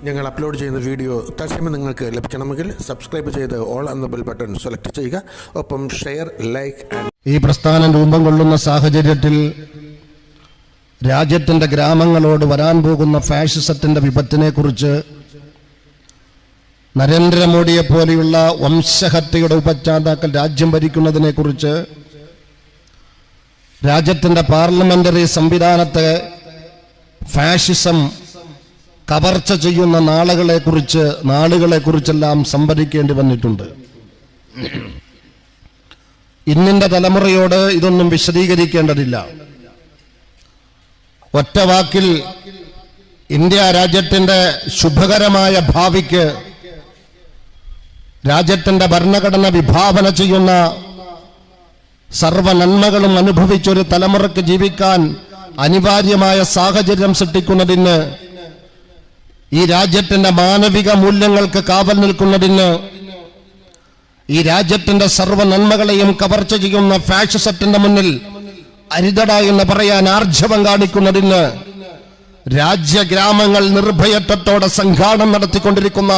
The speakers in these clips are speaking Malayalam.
ഞങ്ങൾ അപ്ലോഡ് ചെയ്യുന്ന വീഡിയോ തത്സമയം നിങ്ങൾക്ക് ലഭിക്കണമെങ്കിൽ സബ്സ്ക്രൈബ് ചെയ്ത് ഓൾ എന്ന ബെൽ ബട്ടൺ സെലക്ട് ചെയ്യുക. ഒപ്പം ഷെയർ, ലൈക്ക്. ഈ പ്രസ്ഥാനം രൂപം കൊള്ളുന്ന സാഹചര്യത്തിൽ രാജ്യത്തിൻ്റെ ഗ്രാമങ്ങളോട് വരാൻ പോകുന്ന ഫാഷിസത്തിൻ്റെ വിപത്തിനെക്കുറിച്ച് നരേന്ദ്രമോദിയെ പോലെയുള്ള വംശഹത്യയുടെ ഉപജ്ഞാതാക്കൾ രാജ്യം ഭരിക്കുന്നതിനെക്കുറിച്ച് രാജ്യത്തിൻ്റെ പാർലമെന്ററി സംവിധാനത്തെ ഫാഷിസം കവർച്ച ചെയ്യുന്ന നാളുകളെക്കുറിച്ചെല്ലാം സംവദിക്കേണ്ടി വന്നിട്ടുണ്ട്. ഇന്നിന്റെ തലമുറയോട് ഇതൊന്നും വിശദീകരിക്കേണ്ടതില്ല. ഒറ്റ വാക്കിൽ ഇന്ത്യ രാജ്യത്തിന്റെ ശുഭകരമായ ഭാവിക്ക് രാജ്യത്തിന്റെ ഭരണഘടന വിഭാവന ചെയ്യുന്ന സർവ നന്മകളും അനുഭവിച്ചൊരു തലമുറയ്ക്ക് ജീവിക്കാൻ അനിവാര്യമായ സാഹചര്യം സൃഷ്ടിക്കുന്നതിന്, ഈ രാജ്യത്തിന്റെ മാനവിക മൂല്യങ്ങൾക്ക് കാവൽ നിൽക്കുന്നതിന്, ഈ രാജ്യത്തിന്റെ സർവ്വ നന്മകളെയും കവർച്ച ചെയ്യുന്ന ഫാഷിസത്തിന്റെ മുന്നിൽ അരിതട എന്ന് പറയാൻ ആർജവം കാണിക്കുന്നതിന് രാജ്യഗ്രാമങ്ങൾ നിർഭയത്വത്തോടെ സംഘാടനം നടത്തിക്കൊണ്ടിരിക്കുന്ന,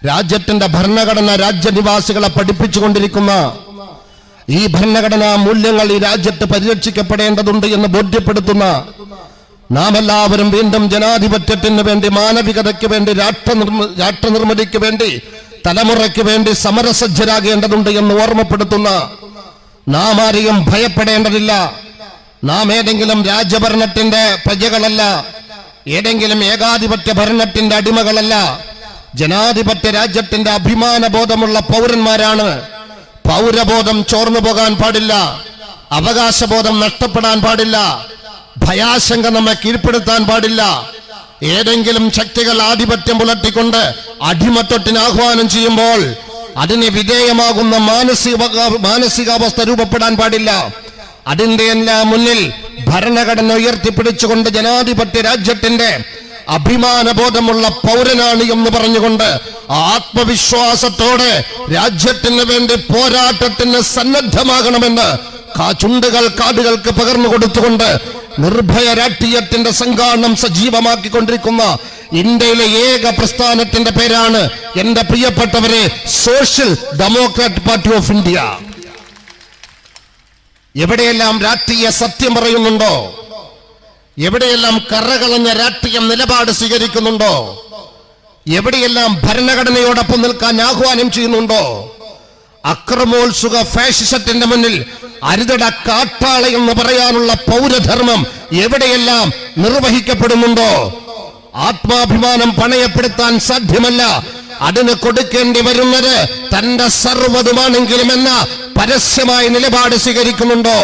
രാജ്യത്തിന്റെ ഭരണഘടന രാജ്യനിവാസികളെ പഠിപ്പിച്ചുകൊണ്ടിരിക്കുന്ന, ഈ ഭരണഘടനാ മൂല്യങ്ങൾ ഈ രാജ്യത്ത് പരിരക്ഷിക്കപ്പെടേണ്ടതുണ്ട് എന്ന് ബോധ്യപ്പെടുത്തുന്ന, നാം എല്ലാവരും വീണ്ടും ജനാധിപത്യത്തിന് വേണ്ടി, മാനവികതയ്ക്ക് വേണ്ടി, രാഷ്ട്രനിർമ്മിതിക്ക് വേണ്ടി, തലമുറയ്ക്ക് വേണ്ടി സമരസജ്ജരാകേണ്ടതുണ്ട് എന്ന് ഓർമ്മപ്പെടുത്തുന്ന, നാം ആരെയും ഭയപ്പെടേണ്ടതില്ല. നാം ഏതെങ്കിലും രാജ്യഭരണത്തിന്റെ പ്രജകളല്ല, ഏതെങ്കിലും ഏകാധിപത്യ ഭരണത്തിന്റെ അടിമകളല്ല. ജനാധിപത്യ രാജ്യത്തിന്റെ അഭിമാനബോധമുള്ള പൗരന്മാരാണ്. പൗരബോധം ചോർന്നു പോകാൻ പാടില്ല, അവകാശബോധം നഷ്ടപ്പെടാൻ പാടില്ല, ഭയാശങ്ക നമ്മെ കീഴ്പ്പെടുത്താൻ പാടില്ല. ഏതെങ്കിലും ശക്തികൾ ആധിപത്യം പുലർത്തിക്കൊണ്ട് അടിമത്വത്തിന് ആഹ്വാനം ചെയ്യുമ്പോൾ അതിന് വിധേയമാകുന്ന മാനസികാവസ്ഥ രൂപപ്പെടാൻ പാടില്ല. അതിന്റെ എല്ലാം മുന്നിൽ ഭരണഘടന ഉയർത്തിപ്പിടിച്ചുകൊണ്ട് ജനാധിപത്യ രാജ്യത്തിന്റെ അഭിമാനബോധമുള്ള പൗരനാണ് എന്ന് പറഞ്ഞുകൊണ്ട് ആത്മവിശ്വാസത്തോടെ രാജ്യത്തിന് വേണ്ടി പോരാട്ടത്തിന് സന്നദ്ധമാകണമെന്ന് ചുണ്ടുകൾ കാടുകൾക്ക് പകർന്നു കൊടുത്തുകൊണ്ട് നിർഭയ രാഷ്ട്രീയത്തിന്റെ സംഘാടനം സജീവമാക്കിക്കൊണ്ടിരിക്കുന്ന ഇന്ത്യയിലെ ഏക പ്രസ്ഥാനത്തിന്റെ പേരാണ്, എന്റെ പ്രിയപ്പെട്ടവരെ, social democratic party of India. എവിടെയെല്ലാം രാഷ്ട്രീയ സത്യം പറയുന്നുണ്ടോ, എവിടെയെല്ലാം കറകളഞ്ഞ രാഷ്ട്രീയ നിലപാട് സ്വീകരിക്കുന്നുണ്ടോ, എവിടെയെല്ലാം ഭരണഘടനയോടൊപ്പം നിൽക്കാൻ ആഹ്വാനം ചെയ്യുന്നുണ്ടോ, അക്രമോത്സുക ഫാഷിസത്തിന്റെ മുന്നിൽ അരുതട കാട്ടാള എന്ന് പറയാനുള്ള പൗരധർമ്മം എവിടെയെല്ലാം നിർവഹിക്കപ്പെടുന്നുണ്ടോ, ആത്മാഭിമാനം പണയപ്പെടുത്താൻ സാധ്യമല്ല, അതിന് കൊടുക്കേണ്ടി വരുന്നത് തന്റെ സർവ്വതുമാണെങ്കിലും എന്ന പരസ്യമായ നിലപാട് സ്വീകരിക്കുന്നുണ്ടോ,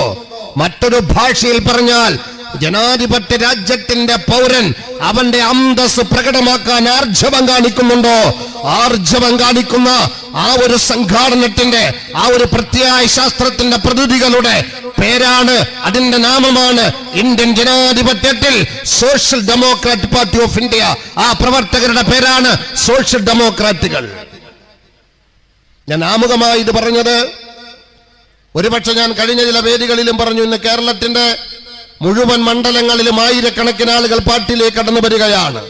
മറ്റൊരു ഭാഷയിൽ പറഞ്ഞാൽ ജനാധിപത്യ രാജ്യത്തിന്റെ പൗരൻ അവന്റെ അന്തസ് പ്രകടമാക്കാൻ ആർജവം കാണിക്കുന്നുണ്ടോ, ആർജവം കാണിക്കുന്ന ആ ഒരു സംഘാടനത്തിന്റെ, ആ ഒരു പ്രത്യയ ശാസ്ത്രത്തിന്റെ പ്രതിനിധികളുടെ പേരാണ്, അതിന്റെ നാമമാണ് ഇന്ത്യൻ ജനാധിപത്യത്തിൽ social democratic party of India. ആ പ്രവർത്തകരുടെ പേരാണ് സോഷ്യൽ ഡെമോക്രാറ്റുകൾ. ഞാൻ ആമുഖമായി ഇത് പറഞ്ഞത്, ഒരുപക്ഷെ ഞാൻ കഴിഞ്ഞ ചില വേദികളിലും പറഞ്ഞു, ഇന്ന് കേരളത്തിന്റെ മുഴുവൻ മണ്ഡലങ്ങളിലും ആയിരക്കണക്കിന് ആളുകൾ പാർട്ടിയിലേക്ക് കടന്നു വരികയാണ്.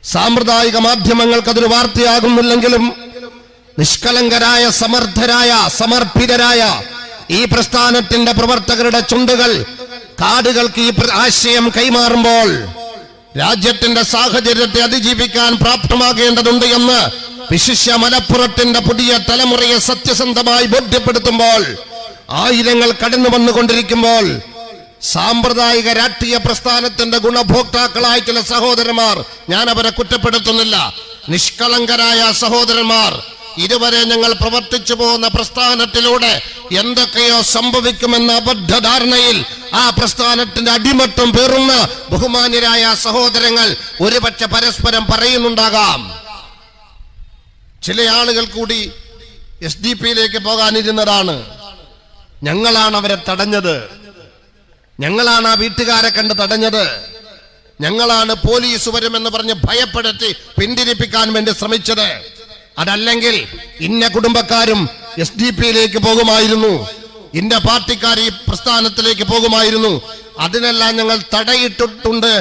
സാമ്പ്രദായിക മാധ്യമങ്ങൾക്ക് അതൊരു വാർത്തയാകുന്നില്ലെങ്കിലും നിഷ്കളങ്കരായ, സമർത്ഥരായ, സമർപ്പിതരായ ഈ പ്രസ്ഥാനത്തിന്റെ പ്രവർത്തകരുടെ ചുണ്ടുകൾ കാടുകൾക്ക് ഈ ആശയം കൈമാറുമ്പോൾ രാജ്യത്തിന്റെ സാഹചര്യത്തെ അതിജീവിക്കാൻ പ്രാപ്തമാകേണ്ടതുണ്ട് എന്ന് വിശിഷ്യ മലപ്പുറത്തിന്റെ പുതിയ തലമുറയെ സത്യസന്ധമായി ബോധ്യപ്പെടുത്തുമ്പോൾ, ആയിരങ്ങൾ കടന്നു വന്നുകൊണ്ടിരിക്കുമ്പോൾ, സാമ്പ്രദായിക രാഷ്ട്രീയ പ്രസ്ഥാനത്തിന്റെ ഗുണഭോക്താക്കളായ ചില സഹോദരന്മാർ, ഞാൻ അവരെ കുറ്റപ്പെടുത്തുന്നില്ല, നിഷ്കളങ്കരായ സഹോദരന്മാർ, ഇതുവരെ ഞങ്ങൾ പ്രവർത്തിച്ചു പോകുന്ന പ്രസ്ഥാനത്തിലൂടെ എന്തൊക്കെയോ സംഭവിക്കുമെന്ന അബദ്ധധാരണയിൽ ആ പ്രസ്ഥാനത്തിന്റെ അടിമത്തം പേറുന്ന ബഹുമാന്യരായ സഹോദരങ്ങൾ ഒരുപക്ഷെ പരസ്പരം പറയുന്നുണ്ടാകാം, ചില ആളുകൾ കൂടി SDP പോകാനിരുന്നതാണ്, ഞങ്ങളാണ് അവരെ തടഞ്ഞത്, ഞങ്ങളാണ് ആ വീട്ടുകാരെ കണ്ട് തടഞ്ഞത്, ഞങ്ങളാണ് പോലീസ് വരുമെന്ന് പറഞ്ഞ് ഭയപ്പെടുത്തി പിന്തിരിപ്പിക്കാൻ വേണ്ടി ശ്രമിച്ചത്, അതല്ലെങ്കിൽ ഇന്ന കുടുംബക്കാരും SDP പോകുമായിരുന്നു, ഇന്ന പാർട്ടിക്കാർ ഈ പ്രസ്ഥാനത്തിലേക്ക് പോകുമായിരുന്നു, അതിനെല്ലാം ഞങ്ങൾ തടഞ്ഞിട്ടുണ്ട്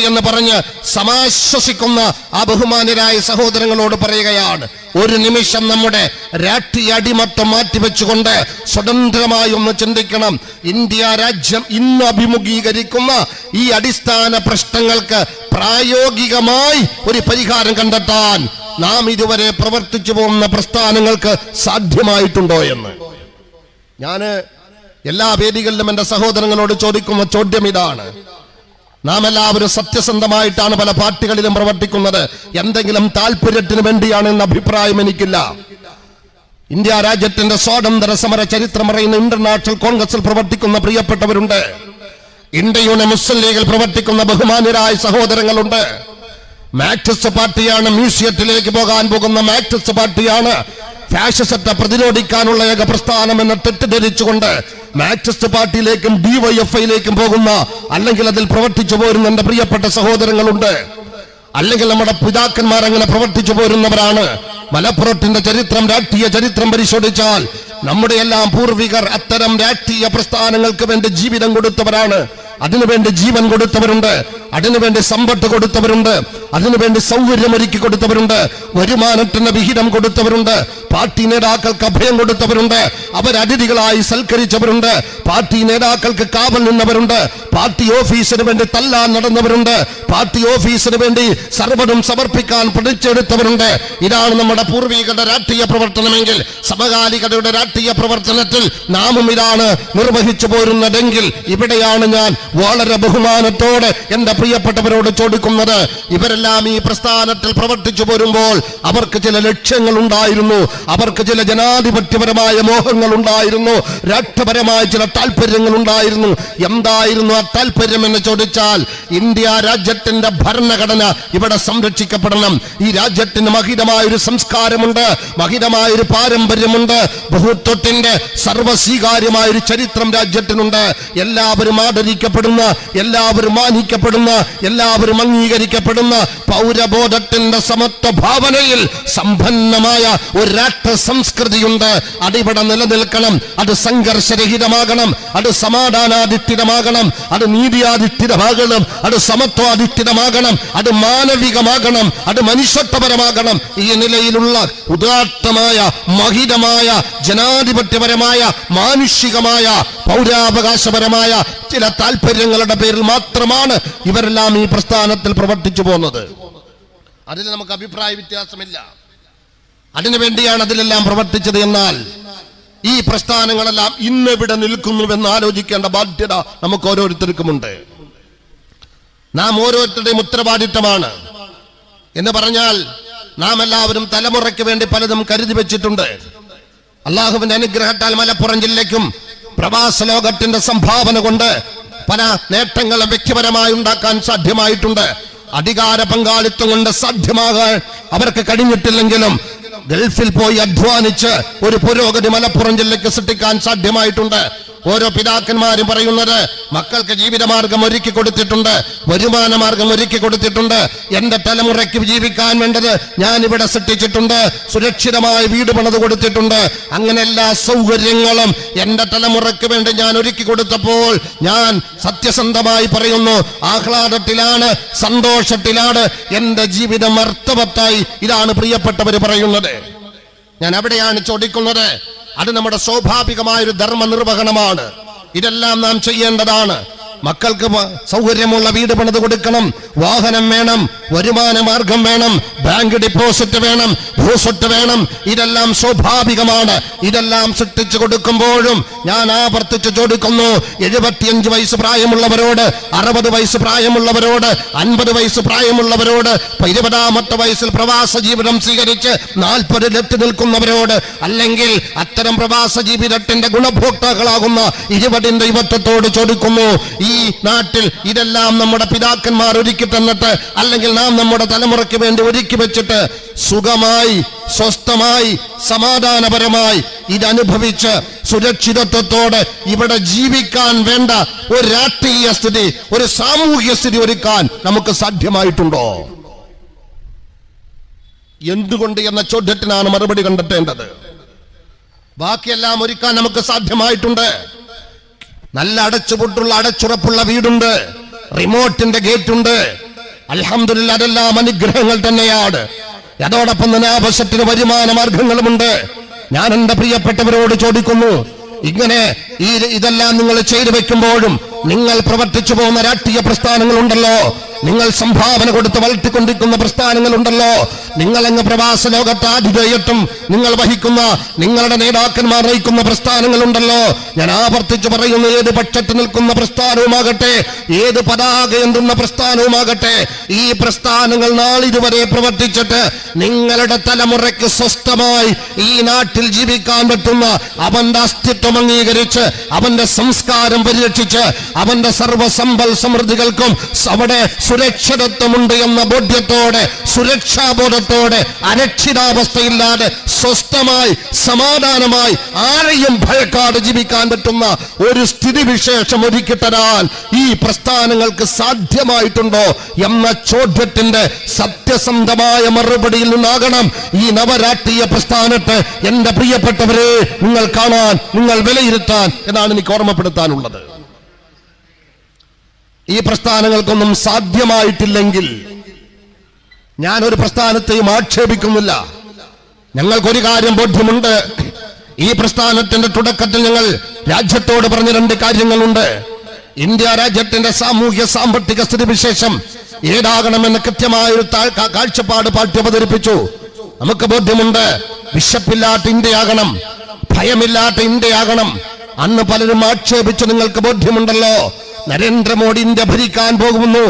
എന്ന് പറഞ്ഞ് സമാശ്വസിക്കുന്ന ആ ബഹുമാന്യരായ സഹോദരങ്ങളോട് പറയുകയാണ്, ഒരു നിമിഷം നമ്മുടെ രാഷ്ട്രീയ അടിമത്തം മാറ്റിവെച്ചുകൊണ്ട് സ്വതന്ത്രമായി ഒന്ന് ചിന്തിക്കണം. ഇന്ത്യ രാജ്യം ഇന്ന് അഭിമുഖീകരിക്കുന്ന ഈ അടിസ്ഥാന പ്രശ്നങ്ങൾക്ക് പ്രായോഗികമായി ഒരു പരിഹാരം കണ്ടെത്താൻ നാം ഇതുവരെ പ്രവർത്തിച്ചു പോകുന്ന പ്രസ്ഥാനങ്ങൾക്ക് സാധ്യമായിട്ടുണ്ടോ എന്ന് ഞാൻ എല്ലാ വേദികളിലും എന്റെ സഹോദരങ്ങളോട് ചോദിക്കുന്ന ചോദ്യം ഇതാണ്. നാം എല്ലാവരും സത്യസന്ധമായിട്ടാണ് പല പാർട്ടികളിലും പ്രവർത്തിക്കുന്നത്. എന്തെങ്കിലും താല്പര്യത്തിന് വേണ്ടിയാണെന്ന അഭിപ്രായം എനിക്കില്ല. ഇന്ത്യ രാജ്യത്തിന്റെ സ്വാതന്ത്ര്യ സമര ചരിത്രം അറിയുന്ന ഇന്റർനാഷണൽ കോൺഗ്രസിൽ പ്രവർത്തിക്കുന്ന പ്രിയപ്പെട്ടവരുണ്ട്. ഇന്ത്യ യൂണിയൻ മുസ്ലിം ലീഗിൽ പ്രവർത്തിക്കുന്ന ബഹുമാന്യരായ സഹോദരങ്ങളുണ്ട്. മാർക്സിസ്റ്റ് പാർട്ടിയാണ് മ്യൂസിയത്തിലേക്ക് പോകാൻ പോകുന്ന മാർക്സിസ്റ്റ് പാർട്ടിയാണ് ഫാഷിസത്തെ പ്രതിരോധിക്കാനുള്ള ഏക പ്രസ്ഥാനം എന്ന് തെറ്റിദ്ധരിച്ചുകൊണ്ട് മാർക്സിസ്റ്റ് പാർട്ടിയിലേക്കും ഡിവൈഎഫ്ഐയിലേക്കും പോകുന്ന, അല്ലെങ്കിൽ അതിൽ പ്രവർത്തിച്ചു പോരുന്ന എന്റെ പ്രിയപ്പെട്ട സഹോദരങ്ങളുണ്ട്. അല്ലെങ്കിൽ നമ്മുടെ പിതാക്കന്മാർ അങ്ങനെ പ്രവർത്തിച്ചു പോരുന്നവരാണ്. മലപ്പുറത്തിന്റെ ചരിത്രം, രാഷ്ട്രീയ ചരിത്രം പരിശോധിച്ചാൽ നമ്മുടെ എല്ലാം പൂർവികർ അത്തരം രാഷ്ട്രീയ പ്രസ്ഥാനങ്ങൾക്ക് വേണ്ടി ജീവിതം കൊടുത്തവരാണ്. അതിനുവേണ്ടി ജീവൻ കൊടുത്തവരുണ്ട്, അതിനുവേണ്ടി സമ്പത്ത് കൊടുത്തവരുണ്ട്, അതിനുവേണ്ടി സൗകര്യമൊരുക്കി കൊടുത്തവരുണ്ട്, വരുമാനത്തിന്റെ വിഹിതം കൊടുത്തവരുണ്ട്, പാർട്ടി നേതാക്കൾക്ക് അഭയം കൊടുത്തവരുണ്ട്, അവരതിഥികളായി സൽക്കരിച്ചവരുണ്ട്, പാർട്ടി നേതാക്കൾക്ക് കാവൽ നിന്നവരുണ്ട്, പാർട്ടി ഓഫീസിന് വേണ്ടി തല്ലാൻ നടന്നവരുണ്ട്, പാർട്ടി ഓഫീസിന് വേണ്ടി സർവ്വതും സമർപ്പിക്കാൻ പ്രതിജ്ഞയെടുത്തവരുണ്ട്. ഇതാണ് നമ്മുടെ പൂർവികരുടെ രാഷ്ട്രീയ പ്രവർത്തനമെങ്കിൽ സമകാലികതയുടെ രാഷ്ട്രീയ പ്രവർത്തനത്തിൽ നാമും ഇതാണ് നിർവഹിച്ചു പോരുന്നതെങ്കിൽ ഇവിടെയാണ് ഞാൻ വളരെ ബഹുമാനത്തോടെ എന്റെ പ്രിയപ്പെട്ടവരോട് ചോദിക്കുന്നത്. ഇവരെല്ലാം ഈ പ്രസ്ഥാനത്തിൽ പ്രവർത്തിച്ചു പോരുമ്പോൾ അവർക്ക് ചില ലക്ഷ്യങ്ങൾ ഉണ്ടായിരുന്നു, അവർക്ക് ചില ജനാധിപത്യപരമായ മോഹങ്ങൾ ഉണ്ടായിരുന്നു, രാഷ്ട്രപരമായ ചില താല്പര്യങ്ങൾ ഉണ്ടായിരുന്നു. എന്തായിരുന്നു ആ താല്പര്യം എന്ന് ചോദിച്ചാൽ, ഇന്ത്യ രാജ്യത്തിന്റെ ഭരണഘടന ഇവിടെ സംരക്ഷിക്കപ്പെടണം. ഈ രാജ്യത്തിന് മഹിതമായ ഒരു സംസ്കാരമുണ്ട്, മഹിതമായ ഒരു പാരമ്പര്യമുണ്ട്, ബഹുത്വത്തിന്റെ സർവസ്വീകാര്യമായ ഒരു ചരിത്രം രാജ്യത്തിനുണ്ട്. എല്ലാവരും ആദരിക്കപ്പെടുന്ന, എല്ലാവരും മാനിക്കപ്പെടുന്ന, എല്ലാവരും അംഗീകരിക്കപ്പെടുന്ന പൗരബോധത്തിന്റെ സമത്വ ഭാവനയിൽ സമ്പന്നമായ ഒരു രാഷ്ട്ര സംസ്കൃതിയുണ്ട്. അതിവിടെ നിലനിൽക്കണം. അത് സംഘർഷരഹിതമാകണം, അത് സമാധാനാധിഷ്ഠിതമാകണം, അത് നീതിയാധിഷ്ഠിതമാകണം, അത് സമത്വാധിഷ്ഠിതമാകണം, അത് മാനവികമാകണം, അത് മനുഷ്യത്വപരമാകണം. ഈ നിലയിലുള്ള ഉദാത്തമായ, മഹിതമായ, ജനാധിപത്യപരമായ, മാനുഷികമായ, പൗരാവകാശപരമായ ചില താല്പര്യങ്ങളുടെ പേരിൽ മാത്രമാണ് ഇവരെല്ലാം ഈ പ്രസ്ഥാനത്തിൽ പ്രവർത്തിച്ചു പോകുന്നത്. അതിൽ നമുക്ക് അഭിപ്രായ വ്യത്യാസമില്ല. അതിനുവേണ്ടിയാണ് അതിലെല്ലാം പ്രവർത്തിച്ചത്. എന്നാൽ ഈ പ്രസ്ഥാനങ്ങളെല്ലാം ഇന്നെവിടെ നിൽക്കുന്നുവെന്ന് ആലോചിക്കേണ്ട ബാധ്യത നമുക്ക് ഓരോരുത്തർക്കുമുണ്ട്. നാം ഓരോരുത്തരുടെയും ഉത്തരവാദിത്തമാണ് എന്ന് പറഞ്ഞാൽ നാം എല്ലാവരും തലമുറയ്ക്ക് വേണ്ടി പലതും കരുതി വെച്ചിട്ടുണ്ട്. അള്ളാഹുവിന്റെ അനുഗ്രഹത്താൽ മലപ്പുറം ജില്ലയ്ക്കും പ്രവാസ ലോകത്തിന്റെ സംഭാവന കൊണ്ട് പല നേട്ടങ്ങളും വ്യക്തിപരമായി ഉണ്ടാക്കാൻ സാധ്യമായിട്ടുണ്ട്. അധികാര പങ്കാളിത്തം കൊണ്ട് സാധ്യമാകാൻ അവർക്ക് കഴിഞ്ഞിട്ടില്ലെങ്കിലും ഗൾഫിൽ പോയി അധ്വാനിച്ച് ഒരു പുരോഗതി മലപ്പുറം ജില്ലയ്ക്ക് സൃഷ്ടിക്കാൻ സാധ്യമായിട്ടുണ്ട്. ഓരോ പിതാക്കന്മാരും പറയുന്നത്, മക്കൾക്ക് ജീവിതമാർഗം ഒരുക്കി കൊടുത്തിട്ടുണ്ട്, വരുമാന മാർഗം ഒരുക്കി കൊടുത്തിട്ടുണ്ട്, എന്റെ തലമുറയ്ക്ക് ജീവിക്കാൻ വേണ്ടത് ഞാൻ ഇവിടെ സൃഷ്ടിച്ചിട്ടുണ്ട്, സുരക്ഷിതമായ വീട് പണിത് കൊടുത്തിട്ടുണ്ട്. അങ്ങനെ എല്ലാ സൗകര്യങ്ങളും എന്റെ തലമുറയ്ക്ക് വേണ്ടി ഞാൻ ഒരുക്കി കൊടുത്തപ്പോൾ ഞാൻ സത്യസന്ധമായി പറയുന്നു, ആഹ്ലാദത്തിലാണ്, സന്തോഷത്തിലാണ് എന്റെ ജീവിതം അർത്ഥവത്തായി. ഇതാണ് പ്രിയപ്പെട്ടവര് പറയുന്നത്. ഞാൻ അവിടെയാണ് ചോദിക്കുന്നത്, അത് നമ്മുടെ സ്വാഭാവികമായ ഒരു ധർമ്മ നിർവഹണമാണ്. ഇതെല്ലാം നാം ചെയ്യേണ്ടതാണ്. മക്കൾക്ക് സൗകര്യമുള്ള വീട് പണിത് കൊടുക്കണം, വാഹനം വേണം, വരുമാന മാർഗം വേണം, ബാങ്ക് ഡിപ്പോസിറ്റ് വേണം, ഭൂസ്വത്ത് വേണം. ഇതെല്ലാം സ്വാഭാവികമാണ്. ഇതെല്ലാം സൃഷ്ടിച്ചു കൊടുക്കുമ്പോഴും ഞാൻ ആവർത്തിച്ച് ചോദിക്കുന്നു, 75 വയസ്സ് പ്രായമുള്ളവരോട്, 60 വയസ്സ് പ്രായമുള്ളവരോട്, 50 വയസ്സ് പ്രായമുള്ളവരോട്, 20ാമത്തെ വയസ്സിൽ പ്രവാസ ജീവിതം സ്വീകരിച്ച് 40 നിൽക്കുന്നവരോട്, അല്ലെങ്കിൽ അത്തരം പ്രവാസ ജീവിതത്തിന്റെ ഗുണഭോക്താക്കളാകുന്ന 20ന്റെ യുവത്വത്തോട് ചോദിക്കുന്നു, ഈ നാട്ടിൽ ഇതെല്ലാം നമ്മുടെ പിതാക്കന്മാർ ഒരുക്കി തന്നിട്ട്, അല്ലെങ്കിൽ നാം നമ്മുടെ തലമുറയ്ക്ക് വേണ്ടി ഒരുക്കി വെച്ചിട്ട് സുഖമായി, സ്വസ്ഥമായി, സമാധാനപരമായി ഇതനുഭവിച്ച് സുരക്ഷിതത്വത്തോടെ ഇവിടെ ജീവിക്കാൻ വേണ്ട ഒരു രാഷ്ട്രീയ സ്ഥിതി, ഒരു സാമൂഹിക സ്ഥിതി ഒരുക്കാൻ നമുക്ക് സാധ്യമായിട്ടുണ്ടോ? എന്തുകൊണ്ട് എന്ന ചോദ്യത്തിനാണ് മറുപടി കണ്ടെത്തേണ്ടത്. ബാക്കിയെല്ലാം ഒരുക്കാൻ നമുക്ക് സാധ്യമായിട്ടുണ്ട്. നല്ല അടച്ചുപൂട്ടുള്ള അടച്ചുറപ്പുള്ള വീടുണ്ട്, റിമോട്ടിന്റെ ഗേറ്റ് ഉണ്ട്. അൽഹംദുലില്ലാ, അതെല്ലാം അനുഗ്രഹങ്ങൾ തന്നെയാണ്. അതോടൊപ്പം തന്നെ ആവശ്യത്തിന് വരുമാന മാർഗങ്ങളുമുണ്ട്. ഞാൻ എന്റെ പ്രിയപ്പെട്ടവരോട് ചോദിക്കുന്നു, ഇങ്ങനെ ഇതെല്ലാം നിങ്ങൾ ചെയ്തു വെക്കുമ്പോഴും നിങ്ങൾ പ്രവർത്തിച്ചു പോകുന്ന രാഷ്ട്രീയ പ്രസ്ഥാനങ്ങളുണ്ടല്ലോ, നിങ്ങൾ സംഭാവന കൊടുത്ത് വളർത്തിക്കൊണ്ടിരിക്കുന്ന പ്രസ്ഥാനങ്ങളുണ്ടല്ലോ, നിങ്ങളങ്ങ് പ്രവാസ ലോകത്ത് ആതിഥേയത്വം നിങ്ങൾ വഹിക്കുന്ന നിങ്ങളുടെ നേതാക്കന്മാർ നയിക്കുന്ന പ്രസ്ഥാനങ്ങളുണ്ടല്ലോ. ഞാൻ ആവർത്തിച്ചു പറയുന്നു, ഏത് പക്ഷത്ത് നിൽക്കുന്ന പ്രസ്ഥാനവുമാകട്ടെ, ഏത് പതാക എന്തുന്ന പ്രസ്ഥാനവുമാകട്ടെ, ഈ പ്രസ്ഥാനങ്ങൾ നാളിതുവരെ പ്രവർത്തിച്ചിട്ട് നിങ്ങളുടെ തലമുറയ്ക്ക് സ്വസ്ഥമായി ഈ നാട്ടിൽ ജീവിക്കാൻ പറ്റുന്ന അവന്റെ അസ്തിത്വം അംഗീകരിച്ച് അവന്റെ സംസ്കാരം പരിരക്ഷിച്ച് അവന്റെ സർവ്വസമ്പൽ സമൃദ്ധികൾക്കും അവിടെ സുരക്ഷിതത്വമുണ്ട് എന്ന ബോധ്യത്തോടെ, സുരക്ഷാബോധത്തോടെ, അരക്ഷിതാവസ്ഥയില്ലാതെ സ്വസ്ഥമായി സമാധാനമായി ആരെയും ഭയക്കാതെ ജീവിക്കാൻ പറ്റുന്ന ഒരു സ്ഥിതിവിശേഷം ഒരുക്കി തരാൻ ഈ പ്രസ്ഥാനങ്ങൾക്ക് സാധ്യമായിട്ടുണ്ടോ എന്ന ചോദ്യത്തിന്റെ സത്യസന്ധമായ മറുപടിയിൽ നിന്നാകണം ഈ നവരാഷ്ട്രീയ പ്രസ്ഥാനത്തെ എന്റെ പ്രിയപ്പെട്ടവരെ നിങ്ങൾ കാണാൻ, നിങ്ങൾ വിലയിരുത്താൻ എന്നാണ് എനിക്ക് ഓർമ്മപ്പെടുത്താനുള്ളത്. ഈ പ്രസ്ഥാനങ്ങൾക്കൊന്നും സാധ്യമായിട്ടില്ലെങ്കിൽ ഞാനൊരു പ്രസ്ഥാനത്തെയും ആക്ഷേപിക്കുന്നില്ല. ഞങ്ങൾക്കൊരു കാര്യം ബോധ്യമുണ്ട്, ഈ പ്രസ്ഥാനത്തിന്റെ തുടക്കത്തിൽ ഞങ്ങൾ രാജ്യത്തോട് പറഞ്ഞ രണ്ട് കാര്യങ്ങളുണ്ട്. ഇന്ത്യ രാജ്യത്തിന്റെ സാമൂഹ്യ സാമ്പത്തിക സ്ഥിതിവിശേഷം ഏതാകണമെന്ന് കൃത്യമായ ഒരു കാഴ്ചപ്പാട് പാർട്ടി അവതരിപ്പിച്ചു. നമുക്ക് ബോധ്യമുണ്ട്, വിശപ്പില്ലാത്ത ഇന്ത്യയാകണം, ഭയമില്ലാത്ത ഇന്ത്യയാകണം. അന്ന് പലരും ആക്ഷേപിച്ചു, നിങ്ങൾക്ക് ബോധ്യമുണ്ടല്ലോ, നരേന്ദ്രമോദി ഇന്ത്യ ഭരിക്കാൻ പോകുന്നു,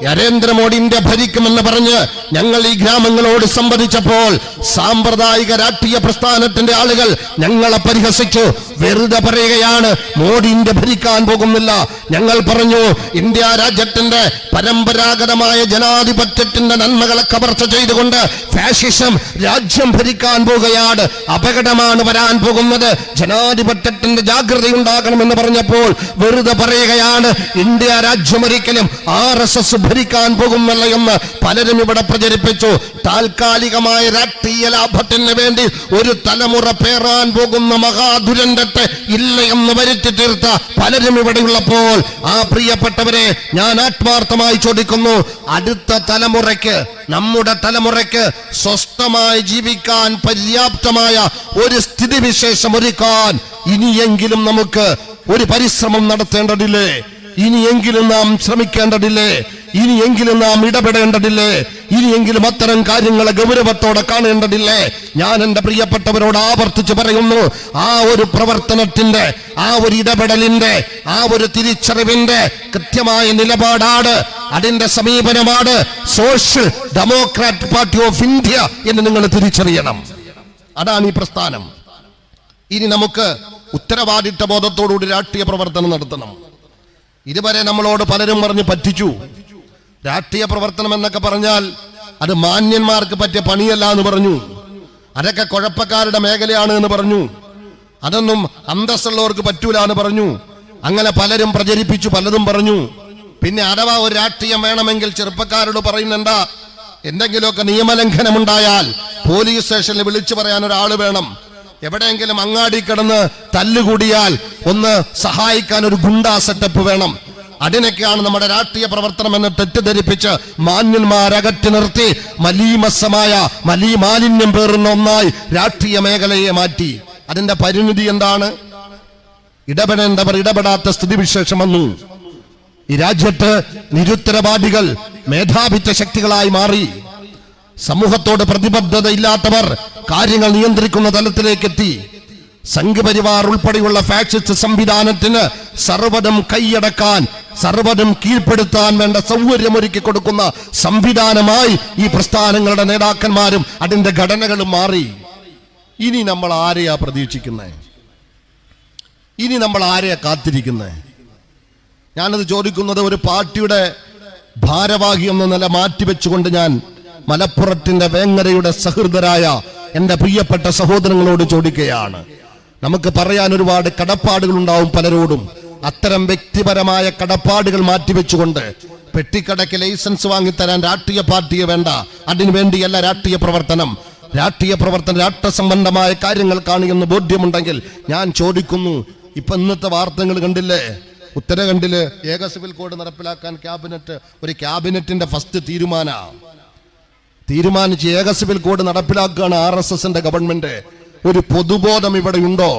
നരേന്ദ്രമോദി ഇന്ത്യ ഭരിക്കുമെന്ന് പറഞ്ഞ് ഞങ്ങൾ ഈ ഗ്രാമങ്ങളോട് സംവദിച്ചപ്പോൾ സാമ്പ്രദായിക രാഷ്ട്രീയ പ്രസ്ഥാനത്തിന്റെ ആളുകൾ ഞങ്ങളെ പരിഹസിച്ചു. വെറുതെ പറയുകയാണ്, മോദി ഇന്ത്യ ഭരിക്കാൻ പോകുന്നില്ല. ഞങ്ങൾ പറഞ്ഞു, ഇന്ത്യ രാജ്യത്തിന്റെ പരമ്പരാഗതമായ ജനാധിപത്യത്തിന്റെ നന്മകളെ കവർച്ച ചെയ്തുകൊണ്ട് ഫാഷിസം രാജ്യം ഭരിക്കാൻ പോകുകയാണ്, അപകടമാണ് വരാൻ പോകുന്നത്, ജനാധിപത്യത്തിന്റെ ജാഗ്രത ഉണ്ടാകണമെന്ന് പറഞ്ഞപ്പോൾ വെറുതെ പറയുകയാണ്, ഇന്ത്യ രാജ്യം ഒരിക്കലും RSS ഭരിക്കാൻ പോകുന്നില്ല എന്ന് പലരും ഇവിടെ പ്രചരിപ്പിച്ചു. താൽക്കാലികമായ രാഷ്ട്രീയ ലാഭത്തിന് വേണ്ടി ഒരു തലമുറ പേറാൻ പോകുന്ന മഹാദുരന്തത്തെ ഇല്ല എന്ന് വരുത്തി തീർത്ത പലരും ഇവിടെയുള്ളപ്പോൾ ആ പ്രിയപ്പെട്ടവരെ ഞാൻ ആത്മാർത്ഥമായി ചോദിക്കുന്നു, അടുത്ത തലമുറയ്ക്ക്, നമ്മുടെ തലമുറയ്ക്ക് സ്വസ്ഥമായി ജീവിക്കാൻ പര്യാപ്തമായ ഒരു സ്ഥിതിവിശേഷം ഒരുക്കാൻ ഇനിയെങ്കിലും നമുക്ക് ഒരു പരിശ്രമം നടത്തേണ്ടതില്ലേ? ഇനിയെങ്കിലും നാം ശ്രമിക്കേണ്ടതില്ലേ? ഇനിയെങ്കിലും നാം ഇടപെടേണ്ടതില്ലേ? ഇനിയെങ്കിലും അത്തരം കാര്യങ്ങളെ ഗൗരവത്തോടെ കാണേണ്ടതില്ലേ? ഞാൻ എന്റെ പ്രിയപ്പെട്ടവരോട് ആവർത്തിച്ച് പറയുന്നു, ആ ഒരു പ്രവർത്തനത്തിന്റെ, ആ ഒരു ഇടപെടലിന്റെ, ആ ഒരു തിരിച്ചറിവിന്റെ കൃത്യമായ നിലപാടാണ്, അതിന്റെ സമീപനമാണ് social democratic party of India എന്ന് നിങ്ങൾ തിരിച്ചറിയണം. അതാണ് ഈ പ്രസ്ഥാനം. ഇനി നമുക്ക് ഉത്തരവാദിത്ത ബോധത്തോടുകൂടി രാഷ്ട്രീയ പ്രവർത്തനം നടത്തണം. ഇതുവരെ നമ്മളോട് പലരും പറഞ്ഞ് പറ്റിച്ചു, രാഷ്ട്രീയ പ്രവർത്തനം എന്നൊക്കെ പറഞ്ഞാൽ അത് മാന്യന്മാർക്ക് പറ്റിയ പണിയല്ല എന്ന് പറഞ്ഞു, അതൊക്കെ കുഴപ്പക്കാരുടെ മേഖലയാണ് എന്ന് പറഞ്ഞു, അതൊന്നും അന്തസ്സുള്ളവർക്ക് പറ്റൂല എന്ന് പറഞ്ഞു. അങ്ങനെ പലരും പ്രചരിപ്പിച്ചു, പലതും പറഞ്ഞു. പിന്നെ അഥവാ ഒരു രാഷ്ട്രീയം വേണമെങ്കിൽ ചെറുപ്പക്കാരോട് പറയുന്നുണ്ടാ, എന്തെങ്കിലുമൊക്കെ നിയമലംഘനമുണ്ടായാൽ പോലീസ് സ്റ്റേഷനിൽ വിളിച്ചു പറയാൻ ഒരാൾ വേണം, എവിടെയെങ്കിലും അങ്ങാടി കിടന്ന് തല്ലുകൂടിയാൽ ഒന്ന് സഹായിക്കാൻ ഒരു ഗുണ്ടാ സെറ്റപ്പ് വേണം. അതിനൊക്കെയാണ് നമ്മുടെ രാഷ്ട്രീയ പ്രവർത്തനം എന്ന് തെറ്റിദ്ധരിപ്പിച്ച് മാന്യന്മാരകറ്റി നിർത്തി മലീമസമായ മാലിന്യം പേറുന്ന ഒന്നായി രാഷ്ട്രീയ മേഖലയെ മാറ്റി. അതിന്റെ പരിണിതി എന്താണ്? ഇടപെടേണ്ടവർ ഇടപെടാത്ത സ്ഥിതിവിശേഷം വന്നു. ഈ രാജ്യത്ത് നിരുത്തരവാദികൾ മേധാവിത്വ ശക്തികളായി മാറി. സമൂഹത്തോട് പ്രതിബദ്ധത ഇല്ലാത്തവർ കാര്യങ്ങൾ നിയന്ത്രിക്കുന്ന തലത്തിലേക്ക് എത്തി. സംഘപരിവാർ ഉൾപ്പെടെയുള്ള ഫാഷിസ്റ്റ് സംവിധാനത്തിന് സർവ്വതും കൈയടക്കാൻ, സർവ്വതും കീഴ്പ്പെടുത്താൻ വേണ്ട സൗകര്യമൊരുക്കി കൊടുക്കുന്ന സംവിധാനമായി ഈ പ്രസ്ഥാനങ്ങളുടെ നേതാക്കന്മാരും അതിന്റെ ഘടനകളും മാറി. ഇനി നമ്മൾ ആരെയാ പ്രതീക്ഷിക്കുന്നത്? ഇനി നമ്മൾ ആരെയാ കാത്തിരിക്കുന്നത്? ഞാനത് ചോദിക്കുന്നത് ഒരു പാർട്ടിയുടെ ഭാരവാഹി എന്ന നില മാറ്റിവെച്ചുകൊണ്ട് ഞാൻ മലപ്പുറത്തിന്റെ വേങ്ങരയുടെ സഹൃദരായ എന്റെ പ്രിയപ്പെട്ട സഹോദരങ്ങളോട് ചോദിക്കുകയാണ്. നമുക്ക് പറയാൻ ഒരുപാട് കടപ്പാടുകൾ ഉണ്ടാവും പലരോടും. അത്തരം വ്യക്തിപരമായ കടപ്പാടുകൾ മാറ്റിവെച്ചുകൊണ്ട് പെട്ടിക്കടയ്ക്ക് ലൈസൻസ് വാങ്ങിത്തരാൻ രാഷ്ട്രീയ പാർട്ടിയെ വേണ്ട, അതിനു വേണ്ടിയല്ല രാഷ്ട്രീയ പ്രവർത്തനം. രാഷ്ട്രസംബന്ധമായ കാര്യങ്ങൾക്കാണ് എന്ന് ബോധ്യമുണ്ടെങ്കിൽ ഞാൻ ചോദിക്കുന്നു, ഇപ്പൊ ഇന്നത്തെ വാർത്തകൾ കണ്ടില്ലേ? ഉത്തരാഖണ്ഡില് ഏക സിവിൽ കോഡ് നടപ്പിലാക്കാൻ ഒരു ക്യാബിനറ്റിന്റെ ഫസ്റ്റ് തീരുമാനിച്ച് ഏക സിവിൽ കോഡ് നടപ്പിലാക്കുകയാണ് RSSന്റെ ഗവൺമെന്റ്. ഒരു പൊതുബോധം ഇവിടെ ഉണ്ടോ?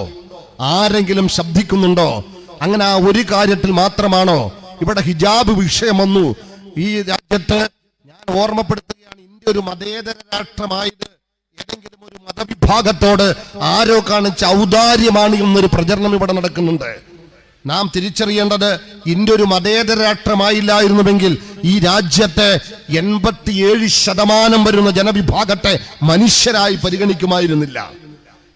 ആരെങ്കിലും ശബ്ദിക്കുന്നുണ്ടോ? അങ്ങനെ ആ ഒരു കാര്യത്തിൽ മാത്രമാണോ ഇവിടെ ഹിജാബ് വിഷയം വന്നു? ഈ രാജ്യത്ത് ഞാൻ ഓർമ്മപ്പെടുത്തുകയാണ്, ഇന്ത്യ ഒരു മതേതര രാഷ്ട്രമായത് ഏതെങ്കിലും ഒരു മതവിഭാഗത്തോട് ആരോ കാണിച്ച ഔദാര്യമാണ് എന്നൊരു പ്രചരണം ഇവിടെ നടക്കുന്നുണ്ട്. നാം തിരിച്ചറിയേണ്ടത്, ഇന്ത്യ ഒരു മതേതര രാഷ്ട്രമായില്ലായിരുന്നുവെങ്കിൽ ഈ രാജ്യത്തെ 87% വരുന്ന ജനവിഭാഗത്തെ മനുഷ്യരായി പരിഗണിക്കുമായിരുന്നില്ല.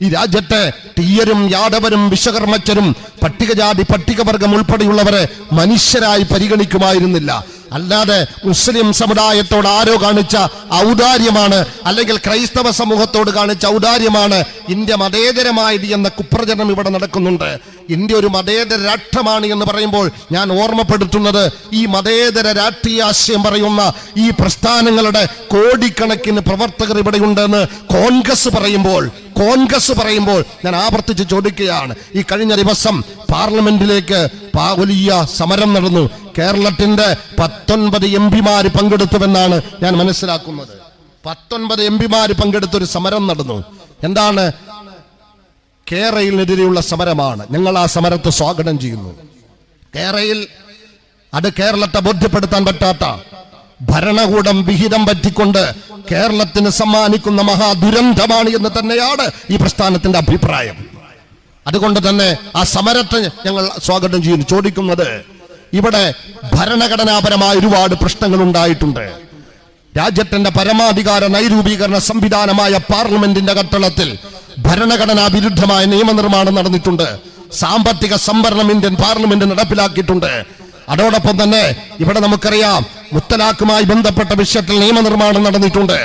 ഈ രാജ്യത്തെ ടീയരും യാദവരും വിശ്വകർമ്മച്ചരും പട്ടികജാതി പട്ടികവർഗം ഉൾപ്പെടെയുള്ളവരെ മനുഷ്യരായി പരിഗണിക്കുമായിരുന്നില്ല. അല്ലാതെ മുസ്ലിം സമുദായത്തോട് ആരോ കാണിച്ച ഔദാര്യമാണ്, അല്ലെങ്കിൽ ക്രൈസ്തവ സമൂഹത്തോട് കാണിച്ച ഔദാര്യമാണ് ഇന്ത്യ മതേതരമായത് എന്ന കുപ്രചരണം ഇവിടെ നടക്കുന്നുണ്ട്. ഇന്ത്യ ഒരു മതേതര രാഷ്ട്രമാണ് എന്ന് പറയുമ്പോൾ ഞാൻ ഓർമ്മപ്പെടുത്തുന്നത്, ഈ മതേതര രാഷ്ട്രീയ ആശയം പറയുന്ന ഈ പ്രസ്ഥാനങ്ങളുടെ കോടിക്കണക്കിന് പ്രവർത്തകർ ഇവിടെയുണ്ടെന്ന് കോൺഗ്രസ് പറയുമ്പോൾ ഞാൻ ആവർത്തിച്ച് ചോദിക്കുകയാണ്. ഈ കഴിഞ്ഞ ദിവസം പാർലമെന്റിലേക്ക് വലിയ സമരം നടന്നു. കേരളത്തിന്റെ 19 MP പങ്കെടുത്തുവെന്നാണ് ഞാൻ മനസ്സിലാക്കുന്നത്. 19 MP പങ്കെടുത്തൊരു സമരം നടന്നു. എന്താണ്? കേരളത്തിനെതിരെയുള്ള സമരമാണ്. ഞങ്ങൾ ആ സമരത്തെ സ്വാഗതം ചെയ്യുന്നു. അത് കേരളത്തെ ബോധ്യപ്പെടുത്താൻ പറ്റാത്ത ഭരണകൂടം വിഹിതം പറ്റിക്കൊണ്ട് കേരളത്തിന് സമ്മാനിക്കുന്ന മഹാദുരന്തമാണ് എന്ന് തന്നെയാണ് ഈ പ്രസ്ഥാനത്തിന്റെ അഭിപ്രായം. അതുകൊണ്ട് തന്നെ ആ സമരത്തെ ഞങ്ങൾ സ്വാഗതം ചെയ്യുന്നു. ചോദിക്കുന്നത്, ഇവിടെ ഭരണഘടനാപരമായ ഒരുപാട് പ്രശ്നങ്ങൾ ഉണ്ടായിട്ടുണ്ട്. രാജ്യത്തിന്റെ പരമാധികാര നൈരൂപീകരണ സംവിധാനമായ പാർലമെന്റിന്റെ കട്ടളത്തിൽ ഭരണഘടനാ വിരുദ്ധമായ നിയമനിർമ്മാണം നടന്നിട്ടുണ്ട്. സാമ്പത്തിക സംവരണം ഇന്ത്യൻ പാർലമെന്റ് നടപ്പിലാക്കിയിട്ടുണ്ട്. അതോടൊപ്പം തന്നെ ഇവിടെ നമുക്കറിയാം, മുത്തലാഖുമായി ബന്ധപ്പെട്ട വിഷയത്തിൽ നിയമനിർമ്മാണം നടന്നിട്ടുണ്ട്.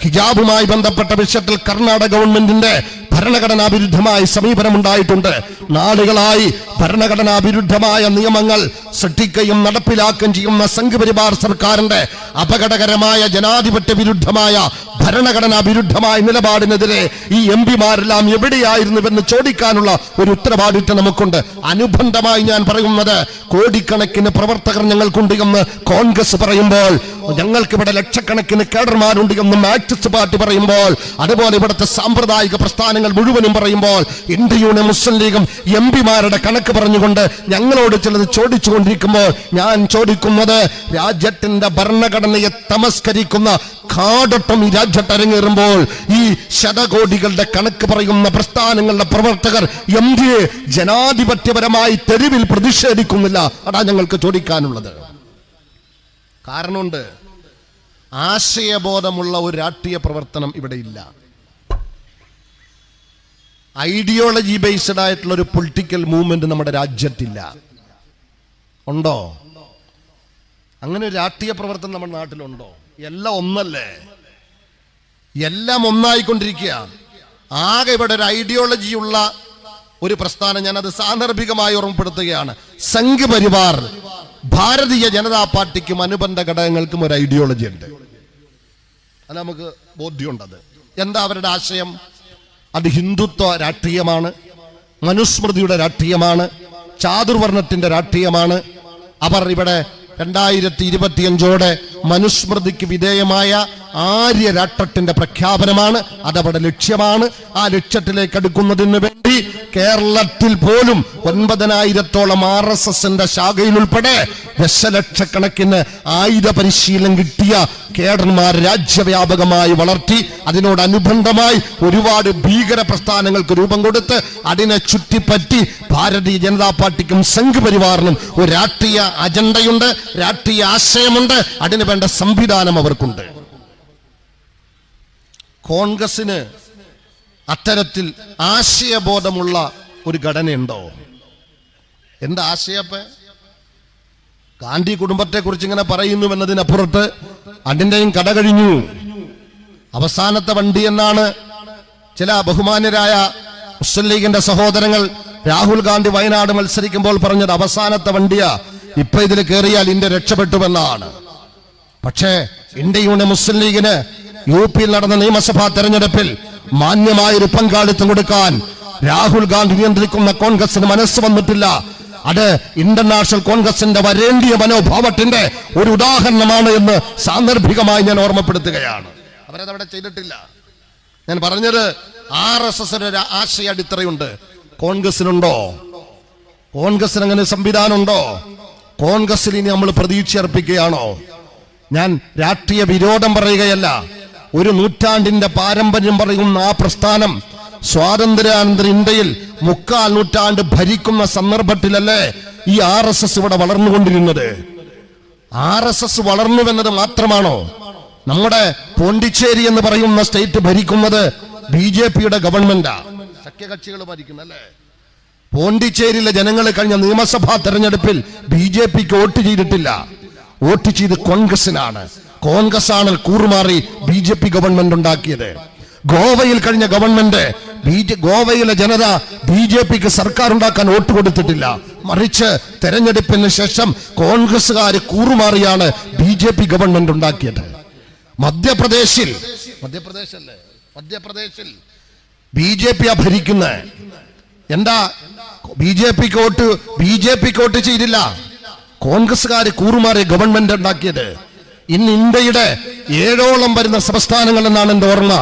ഹിജാബുമായി ബന്ധപ്പെട്ട വിഷയത്തിൽ കർണാടക ഗവൺമെന്റിന്റെ ഭരണഘടനാ വിരുദ്ധമായ സമീപനം ഉണ്ടായിട്ടുണ്ട്. നാളുകളായി ഭരണഘടനാ വിരുദ്ധമായ നിയമങ്ങൾ സൃഷ്ടിക്കുകയും നടപ്പിലാക്കുകയും ചെയ്യുന്ന സംഘപരിവാർ സർക്കാരിന്റെ അപകടകരമായ ജനാധിപത്യ വിരുദ്ധമായ ഭരണഘടനാ വിരുദ്ധമായ നിലപാടിനെതിരെ ഈ MP-മാരെല്ലാം എവിടെയായിരുന്നുവെന്ന് ചോദിക്കാനുള്ള ഒരു ഉത്തരവാദിത്വം നമുക്കുണ്ട്. അനുബന്ധമായി ഞാൻ പറയുന്നത്, കോടിക്കണക്കിന് പ്രവർത്തകർ ഞങ്ങൾക്കുണ്ട് എന്ന് കോൺഗ്രസ് പറയുമ്പോൾ, ഞങ്ങൾക്കിവിടെ ലക്ഷക്കണക്കിന് കേഡർമാരുണ്ട് എന്ന് മാർക്സിസ്റ്റ് പാർട്ടി പറയുമ്പോൾ, അതുപോലെ ഇവിടുത്തെ സാമ്പ്രദായിക പ്രസ്ഥാനങ്ങൾ മുഴുവനും പറയുമ്പോൾ, ഇന്ത്യ യൂണിയൻ മുസ്ലിം ലീഗും MP-മാരുടെ കണക്ക് പറഞ്ഞുകൊണ്ട് ഞങ്ങളോട് ചിലത് ചോദിച്ചുകൊണ്ടിരിക്കുമ്പോൾ ഞാൻ ചോദിക്കുന്നത്, രാജ്യത്തിന്റെ ഭരണഘടനയെ തമസ്കരിക്കുന്ന കാടൊട്ടം ഈ രാജ്യത്ത് അരങ്ങേറുമ്പോൾ ഈ ശതകോടികളുടെ കണക്ക് പറയുന്ന പ്രസ്ഥാനങ്ങളുടെ പ്രവർത്തകർ ഇന്ത്യയെ ജനാധിപത്യപരമായി തെരുവിൽ പ്രതിഷേധിക്കുന്നില്ല. അതാ ഞങ്ങൾക്ക് ചോദിക്കാനുള്ളത്. കാരണമുണ്ട്, ആശയബോധമുള്ള ഒരു രാഷ്ട്രീയ പ്രവർത്തനം ഇവിടെ ഇല്ല. ഐഡിയോളജി ബേസ്ഡ് ആയിട്ടുള്ള ഒരു പൊളിറ്റിക്കൽ മൂവ്മെന്റ് നമ്മുടെ രാജ്യത്തില്ല. ഉണ്ടോ? അങ്ങനെ ഒരു രാഷ്ട്രീയ പ്രവർത്തനം നമ്മുടെ നാട്ടിലുണ്ടോ? എല്ലാം ഒന്നല്ലേ? എല്ലാം ഒന്നായിക്കൊണ്ടിരിക്കുക. ആകെ ഇവിടെ ഒരു ഐഡിയോളജിയുള്ള ഒരു പ്രസ്ഥാനം, ഞാനത് സാന്ദർഭികമായി ഓർമ്മപ്പെടുത്തുകയാണ്. സംഘ് പരിവാർ, ഭാരതീയ ജനതാ പാർട്ടിക്കും അനുബന്ധ ഘടകങ്ങൾക്കും ഒരു ഐഡിയോളജി ഉണ്ട്. അത് നമുക്ക് ബോധ്യമുണ്ടത്. എന്താ അവരുടെ ആശയം? അത് ഹിന്ദുത്വ രാഷ്ട്രീയമാണ്, മനുസ്മൃതിയുടെ രാഷ്ട്രീയമാണ്, ചാതുർവർണ്ണത്തിന്റെ രാഷ്ട്രീയമാണ്. അവർ ഇവിടെ 2025 മനുസ്മൃതിക്ക് വിധേയമായ ആര്യ രാഷ്ട്രത്തിന്റെ പ്രഖ്യാപനമാണ്. അതവിടെ ലക്ഷ്യമാണ്. ആ ലക്ഷ്യത്തിലേക്ക് അടുക്കുന്നതിന് വേണ്ടി കേരളത്തിൽ പോലും 9,000-ഓളം RSSന്റെ ശാഖയിൽ ഉൾപ്പെടെ ദശലക്ഷക്കണക്കിന് ആയുധ പരിശീലനം കിട്ടിയ കേഡർമാർ രാജ്യവ്യാപകമായി വളർത്തി, അതിനോടനുബന്ധമായി ഒരുപാട് ഭീകര പ്രസ്ഥാനങ്ങൾക്ക് രൂപം കൊടുത്ത് അതിനെ ചുറ്റിപ്പറ്റി ഭാരതീയ ജനതാ പാർട്ടിക്കും സംഘ് പരിവാറിനും ഒരു രാഷ്ട്രീയ അജണ്ടയുണ്ട്, രാഷ്ട്രീയ ആശയമുണ്ട്, അതിന് വേണ്ട സംവിധാനം അവർക്കുണ്ട്. കോൺഗ്രസിന് അത്തരത്തിൽ ആശയബോധമുള്ള ഒരു ഘടനയുണ്ടോ? എന്താ ആശയപ്പ? ഗാന്ധി കുടുംബത്തെ കുറിച്ച് ഇങ്ങനെ പറയുന്നു എന്നതിനപ്പുറത്ത് അതിൻ്റെയും കട കഴിഞ്ഞു. അവസാനത്തെ വണ്ടി എന്നാണ് ചില ബഹുമാന്യരായ മുസ്ലിം ലീഗിന്റെ സഹോദരങ്ങൾ രാഹുൽ ഗാന്ധി വയനാട് മത്സരിക്കുമ്പോൾ പറഞ്ഞത് അവസാനത്തെ വണ്ടിയാ, ഇപ്പൊ ഇതിൽ കയറിയാൽ ഇന്ത്യ രക്ഷപ്പെട്ടുവെന്നാണ്. പക്ഷേ ഇന്ത്യ യൂണിയൻ മുസ്ലിം ലീഗിന് UP-യിൽ നടന്ന നിയമസഭാ തെരഞ്ഞെടുപ്പിൽ മാന്യമായൊരു പങ്കാളിത്തം കൊടുക്കാൻ രാഹുൽ ഗാന്ധി നിയന്ത്രിക്കുന്ന കോൺഗ്രസിന് മനസ്സ് വന്നിട്ടില്ല. അത് ഇന്റർനാഷണൽ കോൺഗ്രസിന്റെ വരേണ്ടിയ മനോഭാവത്തിന്റെ ഒരു ഉദാഹരണമാണ് എന്ന് സാന്ദർഭികമായി ഞാൻ ഓർമ്മപ്പെടുത്തുകയാണ്. അവരതവിടെ ചെയ്തിട്ടില്ല. ഞാൻ പറഞ്ഞത് RSSന് ഒരു ആശയ അടിത്തറയുണ്ട്. കോൺഗ്രസിനുണ്ടോ? കോൺഗ്രസിന് അങ്ങനെ സംവിധാനമുണ്ടോ? കോൺഗ്രസിൽ ഇനി നമ്മൾ പ്രതീക്ഷ അർപ്പിക്കുകയാണോ? ഞാൻ രാഷ്ട്രീയ വിരോധം പറയുകയല്ല. ഒരു നൂറ്റാണ്ടിന്റെ പാരമ്പര്യം പറയുന്ന ആ പ്രസ്ഥാനം സ്വാതന്ത്ര്യാനന്തര ഇന്ത്യയിൽ 3/4 നൂറ്റാണ്ട് ഭരിക്കുന്ന സന്ദർഭത്തിലല്ലേ ഈ RSS ഇവിടെ വളർന്നുകൊണ്ടിരുന്നത്? RSS വളർന്നുവെന്നത് മാത്രമാണോ? നമ്മുടെ പോണ്ടിച്ചേരി എന്ന് പറയുന്ന സ്റ്റേറ്റ് ഭരിക്കുന്നത് BJPയുടെ ഗവൺമെന്റാ, സഖ്യകക്ഷികൾ ഭരിക്കുന്നല്ലേ. പോണ്ടിച്ചേരിയിലെ ജനങ്ങൾ കഴിഞ്ഞ നിയമസഭാ തെരഞ്ഞെടുപ്പിൽ BJPക്ക് വോട്ട് ചെയ്തിട്ടില്ല, വോട്ട് ചെയ്ത് കോൺഗ്രസിനാണ്. കോൺഗ്രസ് ആണ് കൂറുമാറി BJP ഗവൺമെന്റ് ഉണ്ടാക്കിയത്. ഗോവയിൽ കഴിഞ്ഞ ഗവൺമെന്റ് ഗോവയിലെ ജനത BJPക്ക് സർക്കാർ ഉണ്ടാക്കാൻ വോട്ട് കൊടുത്തിട്ടില്ല, മറിച്ച് തെരഞ്ഞെടുപ്പിന് ശേഷം കോൺഗ്രസുകാർ കൂറുമാറിയാണ് BJP ഗവൺമെന്റ് ഉണ്ടാക്കിയത്. മധ്യപ്രദേശിൽ BJP ഭരിക്കുന്ന എന്താ? BJPക്ക് വോട്ട് ചെയ്തില്ല, കോൺഗ്രസുകാർ കൂറുമാറി ഗവൺമെന്റ് ഉണ്ടാക്കിയത്. ഇന്ന് ഇന്ത്യയുടെ 7ഓളം വരുന്ന സംസ്ഥാനങ്ങൾ എന്നാണ് എന്റെ ഓർമ്മ.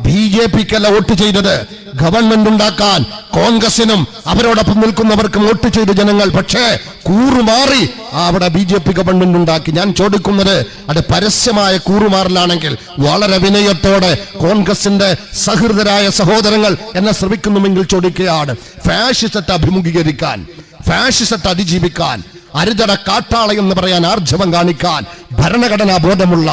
BJPക്കല്ല വോട്ട് ചെയ്തത്, ഗവൺമെന്റ് ഉണ്ടാക്കാൻ കോൺഗ്രസിനും അവരോടൊപ്പം നിൽക്കുന്നവർക്കും വോട്ട് ചെയ്ത ജനങ്ങൾ. പക്ഷേ കൂറുമാറി അവിടെ BJP ഗവൺമെന്റ് ഉണ്ടാക്കി. ഞാൻ ചോദിക്കുന്നത്, അത് പരസ്യമായ കൂറുമാറലാണെങ്കിൽ വളരെ വിനയത്തോടെ കോൺഗ്രസിന്റെ സഹൃദരായ സഹോദരങ്ങൾ എന്നെ ശ്രമിക്കുന്നുവെങ്കിൽ ചോദിക്കുകയാണ്, ഫാഷിസത്തെ അഭിമുഖീകരിക്കാൻ, ഫാഷിസത്തെ അതിജീവിക്കാൻ, അരുതട കാട്ടാള എന്ന് പറയാൻ ആർജവം കാണിക്കാൻ ഭരണഘടനാ ബോധമുള്ള,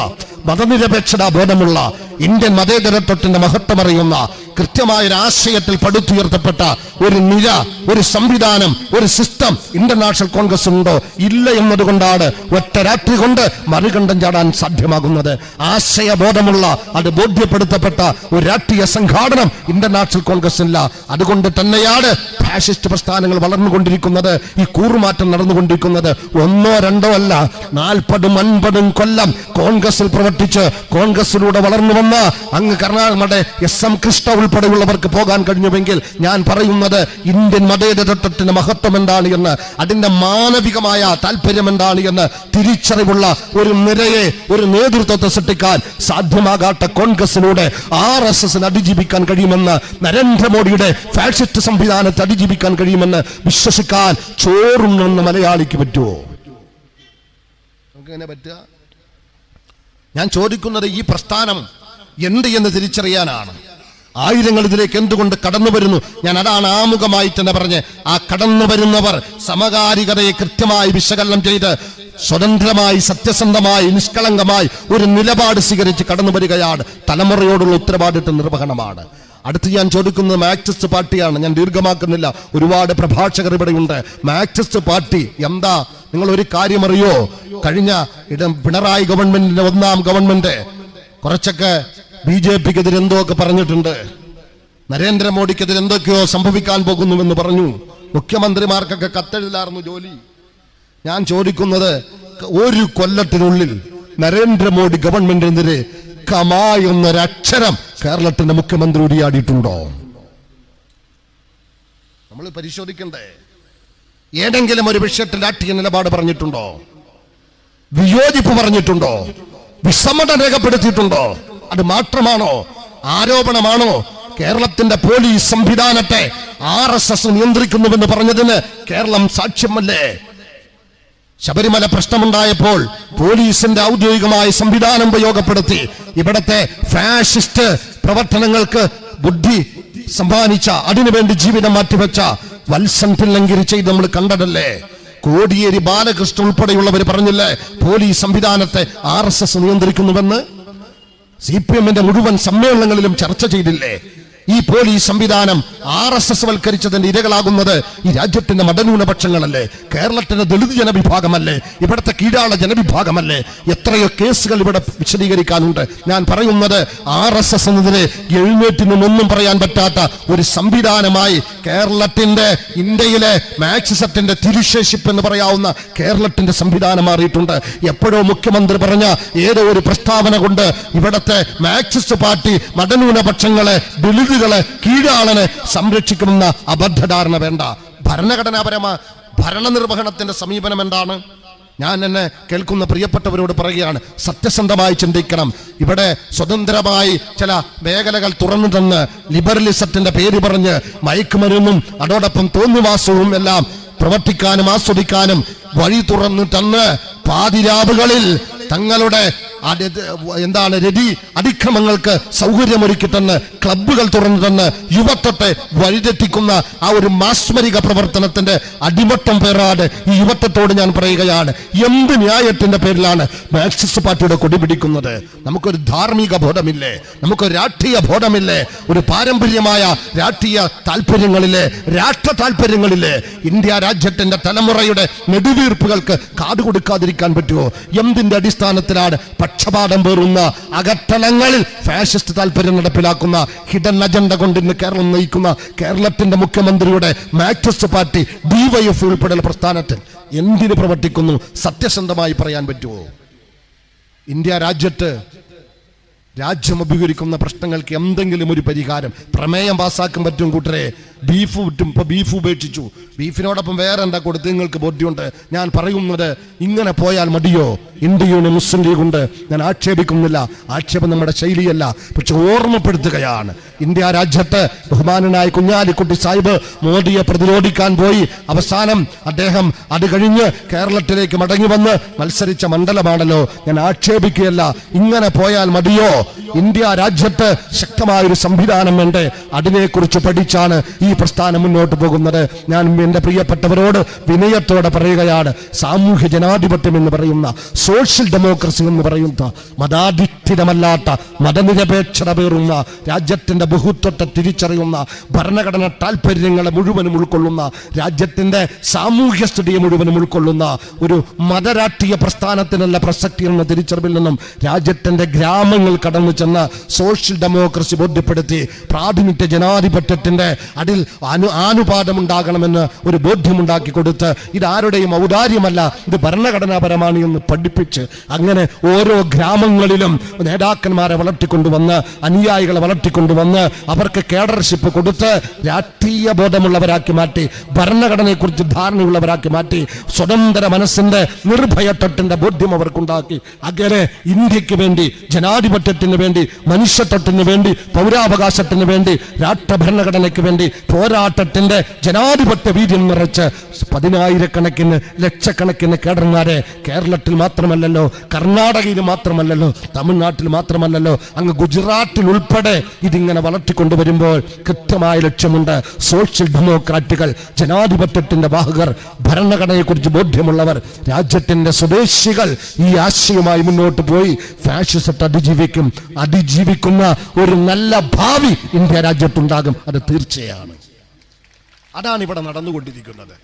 മതനിരപേക്ഷതാ ബോധമുള്ള, ഇന്ത്യൻ മതേതരത്വത്തിന്റെ മഹത്വം അറിയുന്ന, കൃത്യമായ ഒരു ആശയത്തിൽ പടുത്തുയർത്തപ്പെട്ട ഒരു നിര, ഒരു സംവിധാനം, ഒരു സിസ്റ്റം ഇന്റർനാഷണൽ കോൺഗ്രസ് ഉണ്ടോ? ഇല്ല എന്നതുകൊണ്ടാണ് ഒറ്റ രാത്രി കൊണ്ട് മറികണ്ഠം ചാടാൻ സാധ്യമാകുന്നത്. ആശയബോധമുള്ള, അത് ബോധ്യപ്പെടുത്തപ്പെട്ട ഒരു രാഷ്ട്രീയ സംഘാടനം ഇന്റർനാഷണൽ കോൺഗ്രസ് ഇല്ല. അതുകൊണ്ട് തന്നെയാണ് ഫാഷിസ്റ്റ് പ്രസ്ഥാനങ്ങൾ വളർന്നുകൊണ്ടിരിക്കുന്നത്, ഈ കൂറുമാറ്റം നടന്നുകൊണ്ടിരിക്കുന്നത്. 1 2 അല്ല, 40 50 കൊല്ലം കോൺഗ്രസിൽ പ്രവർത്തിച്ച് കോൺഗ്രസിലൂടെ വളർന്നു വന്ന അങ്ങ് കർണാടകയുടെ SM കൃഷ്ണ ഉൾപ്പെടെയുള്ളവർക്ക് പോകാൻ കഴിഞ്ഞുവെങ്കിൽ ഞാൻ പറയുന്നത് ഇന്ത്യൻ മതേതരത്വത്തിന്റെ മഹത്വം എന്താണ് എന്ന്, അതിന്റെ മാനവികമായ താല്പര്യം എന്താണ് എന്ന് തിരിച്ചറിവുള്ള ഒരു നിരയെ, ഒരു നേതൃത്വത്തെ സൃഷ്ടിക്കാൻ സാധ്യമാകാത്ത കോൺഗ്രസിലൂടെ RSSന് അതിജീവിക്കാൻ കഴിയുമെന്ന്, നരേന്ദ്രമോദിയുടെ ഫാഷിസ്റ്റ് സംവിധാനത്തെ അതിജീവിക്കാൻ കഴിയുമെന്ന് വിശ്വസിക്കാൻ ചോറുണ്ടെന്ന് മലയാളിക്ക് പറ്റുമോ? നമുക്ക് പറ്റുക? ഞാൻ ചോദിക്കുന്നത് ഈ പ്രസ്ഥാനം എന്ത് എന്ന് തിരിച്ചറിയാനാണ്. ആയിരങ്ങൾ ഇതിലേക്ക് എന്തുകൊണ്ട് കടന്നു വരുന്നു? ഞാൻ അതാണ് ആമുഖമായി തന്നെ പറഞ്ഞ്, ആ കടന്നു വരുന്നവർ സമകാലികതയെ കൃത്യമായി വിശകലനം ചെയ്ത് സ്വതന്ത്രമായി, സത്യസന്ധമായി, നിഷ്കളങ്കമായി ഒരു നിലപാട് സ്വീകരിച്ച് കടന്നു വരികയാണ്. തലമുറയോടുള്ള ഉത്തരവാദിത്വ നിർവഹണമാണ്. അടുത്ത് ഞാൻ ചോദിക്കുന്നത് മാർക്സിസ്റ്റ് പാർട്ടിയാണ്. ഞാൻ ദീർഘമാക്കുന്നില്ല, ഒരുപാട് പ്രഭാഷകർ ഇവിടെയുണ്ട്. മാർക്സിസ്റ്റ് പാർട്ടി എന്താ? നിങ്ങൾ ഒരു കാര്യം അറിയോ? കഴിഞ്ഞ പിണറായി ഗവൺമെന്റിന്റെ 1ാം ഗവൺമെന്റ് കുറച്ചൊക്കെ BJPക്കെതിരെ എന്തൊക്കെ പറഞ്ഞിട്ടുണ്ട്, നരേന്ദ്രമോദിക്കെതിരെ എന്തൊക്കെയോ സംഭവിക്കാൻ പോകുന്നുവെന്ന് പറഞ്ഞു. മുഖ്യമന്ത്രിമാർക്കൊക്കെ കത്തെഴുതാറുന്നു ജോലി. ഞാൻ ചോദിക്കുന്നത്, ഒരു കൊല്ലത്തിനുള്ളിൽ നരേന്ദ്രമോദി ഗവൺമെന്റിനെതിരെ കമായി എന്നൊരക്ഷരം കേരളത്തിന്റെ മുഖ്യമന്ത്രി ഉരിയാടിയിട്ടുണ്ടോ? നമ്മൾ പരിശോധിക്കണ്ടേ? ഏതെങ്കിലും ഒരു വിഷയത്തിൽ രാഷ്ട്രീയ നിലപാട് പറഞ്ഞിട്ടുണ്ടോ? വിയോജിപ്പ് പറഞ്ഞിട്ടുണ്ടോ? വിസമ്മതം രേഖപ്പെടുത്തിയിട്ടുണ്ടോ? അത് മാത്രമാണോ? ആരോപണമാണോ? കേരളത്തിന്റെ പോലീസ് സംവിധാനത്തെ RSS നിയന്ത്രിക്കുന്നുവെന്ന് പറഞ്ഞതിന് കേരളം സാക്ഷ്യമല്ലേ? ശബരിമല പ്രശ്നമുണ്ടായപ്പോൾ പോലീസിന്റെ ഔദ്യോഗികമായ സംവിധാനം ഉപയോഗപ്പെടുത്തി ഇവിടത്തെ ഫാഷിസ്റ്റ് പ്രവർത്തനങ്ങൾക്ക് ബുദ്ധി സമ്മാനിച്ച, അതിനുവേണ്ടി ജീവിതം മാറ്റിവെച്ച വത്സൻ തില്ലങ്കേരി ചെയ്ത് നമ്മൾ കണ്ടതല്ലേ? കോടിയേരി ബാലകൃഷ്ണൻ ഉൾപ്പെടെയുള്ളവർ പറഞ്ഞില്ലേ പോലീസ് സംവിധാനത്തെ RSS നിയന്ത്രിക്കുന്നുവെന്ന്? CPMന്റെ മുഴുവൻ സമ്മേളനങ്ങളിലും ചർച്ച ചെയ്തില്ലേ? ഈ പോലീസ് സംവിധാനം RSS വൽക്കരിച്ചതിന്റെ ഇരകളാകുന്നത് ഈ രാജ്യത്തിന്റെ മതന്യൂനപക്ഷങ്ങളല്ലേ? കേരളത്തിന്റെ ദളിത് ജനവിഭാഗമല്ലേ? ഇവിടുത്തെ കീഴാള ജനവിഭാഗമല്ലേ? എത്രയോ കേസുകൾ ഇവിടെ വിശദീകരിക്കാനുണ്ട്. ഞാൻ പറയുന്നത് RSS എന്നതിനെ എഴുന്നേറ്റ് നിന്നൊന്നും പറയാൻ പറ്റാത്ത ഒരു സംവിധാനമായി കേരളത്തിന്റെ, ഇന്ത്യയിലെ മാർക്സിസത്തിന്റെ തിരുശേഷിപ്പ് എന്ന് പറയാവുന്ന കേരളത്തിന്റെ സംവിധാനം മാറിയിട്ടുണ്ട്. എപ്പോഴോ മുഖ്യമന്ത്രി പറഞ്ഞ ഏതോ ഒരു പ്രസ്താവന കൊണ്ട് ഇവിടത്തെ മാർക്സിസ്റ്റ് പാർട്ടി മതന്യൂനപക്ഷങ്ങളെ, ദളിതുകളെ, കീഴാളനെ സംരക്ഷിക്കുമെന്ന അബദ്ധധാരണ വേണ്ട. ഭരണനിർവഹണത്തിന്റെ സമീപനം എന്താണ്? ഞാൻ എന്നെ കേൾക്കുന്ന പ്രിയപ്പെട്ടവരോട് പറയുകയാണ്, സത്യസന്ധമായി ചിന്തിക്കണം. ഇവിടെ സ്വതന്ത്രമായി ചില മേഖലകൾ തുറന്നു തന്ന് ലിബറലിസത്തിന്റെ പേര് പറഞ്ഞ് മയക്കുമരുന്നും അതോടൊപ്പം തോന്നിവാസവും എല്ലാം പ്രവർത്തിക്കാനും ആസ്വദിക്കാനും വഴി തുറന്നു തന്ന് പാതിരാവുകളിൽ തങ്ങളുടെ രതി അതിക്രമങ്ങൾക്ക് സൗകര്യമൊരുക്കി തന്ന് ക്ലബ്ബുകൾ തുറന്നു തന്ന് യുവത്വത്തെ വഴിതെറ്റിക്കുന്ന ആ ഒരു മാസ്മരിക പ്രവർത്തനത്തിന്റെ അടിമട്ടം പേറാതെ ഈ യുവത്വത്തോട് ഞാൻ പറയുകയാണ്, എന്ത് ന്യായത്തിന്റെ പേരിലാണ് മാർക്സിസ്റ്റ് പാർട്ടിയുടെ കൊടി പിടിക്കുന്നത്? നമുക്കൊരു ധാർമ്മിക ബോധമില്ലേ? നമുക്കൊരു രാഷ്ട്രീയ ബോധമില്ലേ? ഒരു പാരമ്പര്യമായ രാഷ്ട്രീയ താല്പര്യങ്ങളിലെ രാഷ്ട്ര താല്പര്യങ്ങളിലെ ഇന്ത്യ രാജ്യത്തിന്റെ തലമുറയുടെ നെടുവീർപ്പുകൾക്ക് കാതുകൊടുക്കാതിരിക്കാൻ പറ്റുമോ? എന്തിന്റെ അടിസ്ഥാനത്തിലാണ് പക്ഷപാതം പേറുന്ന അകത്തളങ്ങളിൽ ഫാഷിസ്റ്റ് താല്പര്യം നടപ്പിലാക്കുന്ന ഹിഡൻ അജണ്ട കൊണ്ട് ഇന്ന് കേരളം നയിക്കുന്ന കേരളത്തിന്റെ മുഖ്യമന്ത്രിയുടെ മാർക്സിസ്റ്റ് പാർട്ടി ഡിവൈഎഫ് ഉൾപ്പെടെയുള്ള പ്രസ്ഥാനത്തിൽ എന്തിന് പ്രവർത്തിക്കുന്നു? സത്യസന്ധമായി പറയാൻ പറ്റുമോ? ഇന്ത്യ രാജ്യം അഭിമുഖീകരിക്കുന്ന പ്രശ്നങ്ങൾക്ക് എന്തെങ്കിലും ഒരു പരിഹാരം പ്രമേയം പാസ്സാക്കാൻ പറ്റും കൂട്ടരെ. ബീഫ് വിറ്റും ഇപ്പൊ ബീഫ് ഉപേക്ഷിച്ചു, ബീഫിനോടൊപ്പം വേറെ എന്താ കൊടുത്ത് നിങ്ങൾക്ക് ബോധ്യമുണ്ട്? ഞാൻ പറയുന്നത്, ഇങ്ങനെ പോയാൽ മതിയോ? ഇന്ത്യ യൂണിയൻ മുസ്ലിം ലീഗ് ഉണ്ട്, ഞാൻ ആക്ഷേപിക്കുന്നില്ല, ആക്ഷേപം നമ്മുടെ ശൈലിയല്ല, പക്ഷെ ഓർമ്മപ്പെടുത്തുകയാണ്. ഇന്ത്യ രാജ്യത്ത് ബഹുമാനനായ കുഞ്ഞാലിക്കുട്ടി സാഹിബ് മോദിയെ പ്രതിരോധിക്കാൻ പോയി, അവസാനം അദ്ദേഹം അത് കഴിഞ്ഞ് കേരളത്തിലേക്ക് മടങ്ങി വന്ന് മത്സരിച്ച മണ്ഡലമാണല്ലോ. ഞാൻ ആക്ഷേപിക്കുകയല്ല, ഇങ്ങനെ പോയാൽ മതിയോ? ഇന്ത്യ രാജ്യത്ത് ശക്തമായൊരു സംവിധാനം വേണ്ടേ? അതിനെക്കുറിച്ച് പഠിച്ചാണ് ഈ പ്രസ്ഥാനം മുന്നോട്ട് പോകുന്നത്. ഞാൻ എന്റെ പ്രിയപ്പെട്ടവരോട് വിനയത്തോടെ പറയുകയാണ്, സാമൂഹ്യ ജനാധിപത്യം എന്ന് പറയുന്ന, സോഷ്യൽ ഡെമോക്രസി എന്ന് പറയുന്ന മതാധിഷ്ഠിതമല്ലാത്ത മതനിരപേക്ഷത പേറുന്ന രാജ്യത്തിന്റെ ബഹുത്വത്തെ തിരിച്ചറിയുന്ന ഭരണഘടന താല്പര്യങ്ങളെ മുഴുവനും ഉൾക്കൊള്ളുന്ന രാജ്യത്തിന്റെ സാമൂഹ്യ സ്ഥിതിയെ മുഴുവനും ഉൾക്കൊള്ളുന്ന ഒരു മതരാഷ്ട്രീയ പ്രസ്ഥാനത്തിനുള്ള പ്രസക്തി എന്ന തിരിച്ചറിവിൽ നിന്നും രാജ്യത്തിന്റെ ഗ്രാമങ്ങൾ കടന്നു ചെന്ന് സോഷ്യൽ ഡെമോക്രസി ബോധ്യപ്പെടുത്തി പ്രാതിനിധ്യ ജനാധിപത്യത്തിന്റെ അതിൽ ആനുപാതമുണ്ടാകണമെന്ന് ഒരു ബോധ്യമുണ്ടാക്കി കൊടുത്ത്, ഇതാരുടെയും ഔദാര്യമല്ല, ഇത് ഭരണഘടനാപരമാണ് എന്ന് പഠിപ്പിച്ച് അങ്ങനെ ഓരോ ഗ്രാമങ്ങളിലും നേതാക്കന്മാരെ വളർത്തിക്കൊണ്ടുവന്ന് അനുയായികളെ വളർത്തിക്കൊണ്ടുവന്ന് അവർക്ക് കേഡർഷിപ്പ് കൊടുത്ത് രാഷ്ട്രീയ ബോധമുള്ളവരാക്കി മാറ്റി, ഭരണഘടനയെക്കുറിച്ച് ധാരണയുള്ളവരാക്കി മാറ്റി, സ്വതന്ത്ര മനസ്സിന്റെ നിർഭയത്വത്തിന്റെ ബോധ്യം അവർക്കുണ്ടാക്കി. അങ്ങനെ ഇന്ത്യക്ക് വേണ്ടി, ജനാധിപത്യത്തിന് വേണ്ടി, മനുഷ്യത്വത്തിന് വേണ്ടി, പൗരാവകാശത്തിന് വേണ്ടി, രാഷ്ട്രഭരണഘടനയ്ക്ക് വേണ്ടി പോരാട്ടത്തിന്റെ ജനാധിപത്യ വീര്യം നിറച്ച് പതിനായിരക്കണക്കിന് ലക്ഷക്കണക്കിന് കേഡർമാരെ കേരളത്തിൽ മാത്രമല്ലല്ലോ, കർണാടകയിൽ മാത്രമല്ലല്ലോ, തമിഴ്നാട്ടിൽ മാത്രമല്ലല്ലോ, അങ്ങ് ഗുജറാത്തിൽ ഉൾപ്പെടെ ഇതിങ്ങനെ വളർത്തിക്കൊണ്ടുവരുമ്പോൾ കൃത്യമായ ലക്ഷ്യമുണ്ട്. സോഷ്യൽ ഡെമോക്രാറ്റുകൾ, ജനാധിപത്യത്തിന്റെ വാഹകർ, ഭരണഘടനയെക്കുറിച്ച് ബോധ്യമുള്ളവർ, രാജ്യത്തിന്റെ സ്വദേശികൾ ഈ ആശയവുമായി മുന്നോട്ട് പോയി ഫാഷിസത്തെ അതിജീവിക്കുന്ന ഒരു നല്ല ഭാവി ഇന്ത്യ രാജ്യത്തുണ്ടാകും. അത് തീർച്ചയാണ്. അതാണ് ഇവിടെ നടന്നുകൊണ്ടിരിക്കുന്നത്.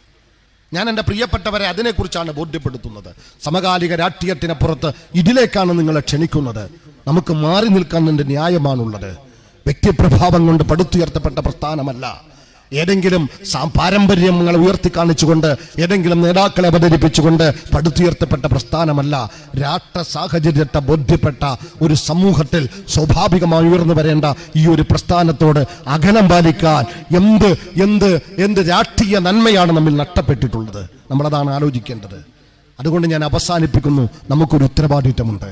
ഞാൻ എൻ്റെ പ്രിയപ്പെട്ടവരെ അതിനെക്കുറിച്ചാണ് ബോധ്യപ്പെടുത്തുന്നത്. സമകാലിക രാഷ്ട്രീയത്തിനപ്പുറത്ത് ഇതിലേക്കാണ് നിങ്ങളെ ക്ഷണിക്കുന്നത്. നമുക്ക് മാറി നിൽക്കാൻ എൻ്റെ ന്യായമാണുള്ളത്. വ്യക്തിപ്രഭാവം കൊണ്ട് പടുത്തുയർത്തപ്പെട്ട പ്രസ്ഥാനമല്ല, ഏതെങ്കിലും പാരമ്പര്യങ്ങളെ ഉയർത്തി കാണിച്ചുകൊണ്ട് ഏതെങ്കിലും നേതാക്കളെ അവതരിപ്പിച്ചുകൊണ്ട് പടുത്തുയർത്തപ്പെട്ട പ്രസ്ഥാനമല്ല. രാഷ്ട്ര സാഹചര്യത്തെ ബോധ്യപ്പെട്ട ഒരു സമൂഹത്തിൽ സ്വാഭാവികമായി ഉയർന്നു വരേണ്ട ഈ ഒരു പ്രസ്ഥാനത്തോട് അകലം പാലിക്കാൻ എന്ത് രാഷ്ട്രീയ നന്മയാണ് നമ്മിൽ നഷ്ടപ്പെട്ടിട്ടുള്ളത്? നമ്മളതാണ് ആലോചിക്കേണ്ടത്. അതുകൊണ്ട് ഞാൻ അവസാനിപ്പിക്കുന്നു. നമുക്കൊരു ഉത്തരവാദിത്തമുണ്ട്.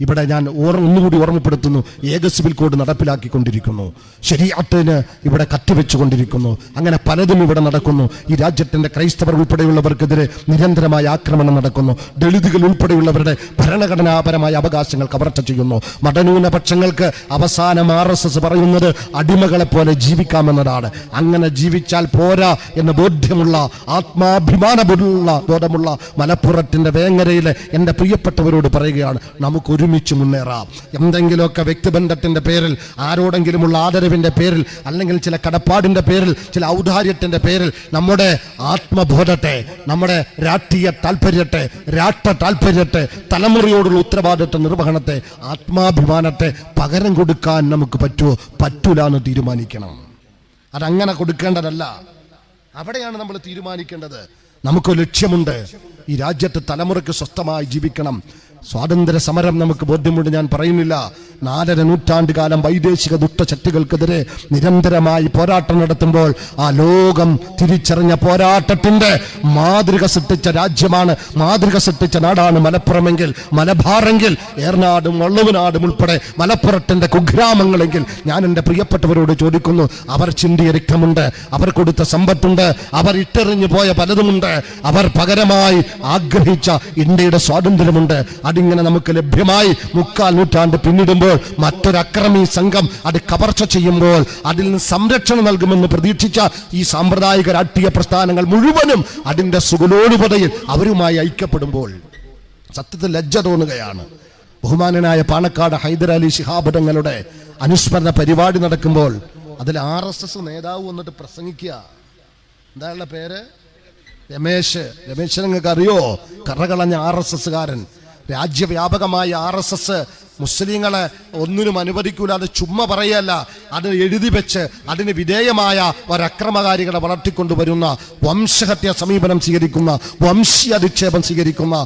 ഇവിടെ ഞാൻ ഒന്നുകൂടി ഓർമ്മപ്പെടുത്തുന്നു, ഏക സിവിൽ കോഡ് നടപ്പിലാക്കിക്കൊണ്ടിരിക്കുന്നു, ശരീഅത്തിന് ഇവിടെ കത്തിവെച്ചുകൊണ്ടിരിക്കുന്നു. അങ്ങനെ പലതും ഇവിടെ നടക്കുന്നു. ഈ രാജ്യത്തിന്റെ ക്രൈസ്തവർ ഉൾപ്പെടെയുള്ളവർക്കെതിരെ നിരന്തരമായ ആക്രമണം നടക്കുന്നു. ദളിതുകൾ ഉൾപ്പെടെയുള്ളവരുടെ ഭരണഘടനാപരമായ അവകാശങ്ങൾ കവർച്ച ചെയ്യുന്നു. മതന്യൂനപക്ഷങ്ങൾക്ക് അവസാനം RSS പറയുന്നത് അടിമകളെ പോലെ ജീവിക്കാമെന്നതാണ്. അങ്ങനെ ജീവിച്ചാൽ പോരാ എന്ന ബോധ്യമുള്ള, ബോധമുള്ള മലപ്പുറത്തിന്റെ വേങ്ങരയിലെ എൻ്റെ പ്രിയപ്പെട്ടവരോട് പറയുകയാണ്, നമുക്ക് ഒരുമിച്ച് മുന്നേറാം. എന്തെങ്കിലുമൊക്കെ വ്യക്തിബന്ധത്തിന്റെ പേരിൽ, ആരോടെങ്കിലുമുള്ള ആദരവിന്റെ പേരിൽ, അല്ലെങ്കിൽ ചില കടപ്പാടിന്റെ പേരിൽ, ചില ഔദാര്യത്തിന്റെ പേരിൽ നമ്മുടെ ആത്മബോധത്തെ, നമ്മുടെ രാഷ്ട്രീയ താല്പര്യത്തെ, രാഷ്ട്ര താല്പര്യത്തെ, തലമുറയോടുള്ള ഉത്തരവാദിത്വ നിർവഹണത്തെ, ആത്മാഭിമാനത്തെ പകരം കൊടുക്കാൻ നമുക്ക് പറ്റൂല എന്ന് തീരുമാനിക്കണം. അതങ്ങനെ കൊടുക്കേണ്ടതല്ല. അവിടെയാണ് നമ്മൾ തീരുമാനിക്കേണ്ടത്. നമുക്ക് ലക്ഷ്യമുണ്ട്. ഈ രാജ്യത്ത് തലമുറയ്ക്ക് സ്വസ്ഥമായി ജീവിക്കണം. സ്വാതന്ത്ര്യ സമരം നമുക്ക് ബോധ്യമുണ്ട്, ഞാൻ പറയുന്നില്ല. 4.5 നൂറ്റാണ്ട് കാലം വൈദേശിക ദുഷ്ടശക്തികൾക്കെതിരെ നിരന്തരമായി പോരാട്ടം നടത്തുമ്പോൾ ആ ലോകം തിരിച്ചറിഞ്ഞ പോരാട്ടത്തിന്റെ മാതൃക സൃഷ്ടിച്ച രാജ്യമാണ്, മാതൃക സൃഷ്ടിച്ച നാടാണ് മലപ്പുറമെങ്കിൽ, മലബാറെങ്കിൽ, ഏർനാടും വള്ളുവനാടും ഉൾപ്പെടെ മലപ്പുറത്തിന്റെ കുഗ്രാമങ്ങളെങ്കിൽ ഞാൻ എൻ്റെ പ്രിയപ്പെട്ടവരോട് ചോദിക്കുന്നു, അവർ ചിന്തിയ രക്തമുണ്ട്, അവർ കൊടുത്ത സമ്പത്തുണ്ട്, അവർ ഇട്ടെറിഞ്ഞു പോയ പലതുമുണ്ട്, അവർ പകരമായി ആഗ്രഹിച്ച ഇന്ത്യയുടെ സ്വാതന്ത്ര്യമുണ്ട്. അതിങ്ങനെ നമുക്ക് ലഭ്യമായി 3/4 നൂറ്റാണ്ട് പിന്നിടുമ്പോൾ മറ്റൊരു അക്രമി സംഘം അത് കവർച്ച ചെയ്യുമ്പോൾ അതിൽ നിന്ന് സംരക്ഷണം നൽകുമെന്ന് പ്രതീക്ഷിച്ച ഈ സാമ്പ്രദായിക രാഷ്ട്രീയ പ്രസ്ഥാനങ്ങൾ മുഴുവനും അതിന്റെ സുഗലോലുപതയിൽ അവരുമായി ഐക്യപ്പെടുമ്പോൾ സത്യത്തിൽ ലജ്ജ തോന്നുകയാണ്. ബഹുമാനനായ പാണക്കാട് ഹൈദരലി ശിഹാബ് തങ്ങളുടെ അനുസ്മരണ പരിപാടി നടക്കുമ്പോൾ അതിൽ RSS നേതാവ് വന്നിട്ട് പ്രസംഗിക്കുക. എന്തായുള്ള പേര്? രമേശ്. നിങ്ങൾക്ക് അറിയോ? കറകളഞ്ഞ RSSകാരൻ. രാജ്യവ്യാപകമായ RSS മുസ്ലിങ്ങളെ ഒന്നിനും അനുവദിക്കൂല, അത് ചുമ്മാ പറയല്ല, അത് എഴുതി വെച്ച് അതിന് വിധേയമായ ഒരക്രമകാരികളെ വളർത്തിക്കൊണ്ടുവരുന്ന, വംശഹത്യ സമീപനം സ്വീകരിക്കുന്ന, വംശീയ അധിക്ഷേപം സ്വീകരിക്കുന്ന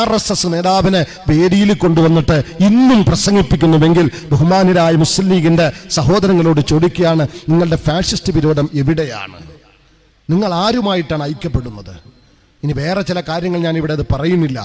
RSS നേതാവിനെ വേദിയിൽ കൊണ്ടുവന്നിട്ട് ഇന്നും പ്രസംഗിപ്പിക്കുന്നുവെങ്കിൽ ബഹുമാനരായ മുസ്ലിം ലീഗിന്റെ സഹോദരങ്ങളോട് ചോദിക്കുകയാണ്, നിങ്ങളുടെ ഫാഷിസ്റ്റ് വിരോധം എവിടെയാണ്? നിങ്ങൾ ആരുമായിട്ടാണ് ഐക്യപ്പെടുന്നത്? ഇനി വേറെ ചില കാര്യങ്ങൾ ഞാൻ ഇവിടെ അത് പറയുന്നില്ല.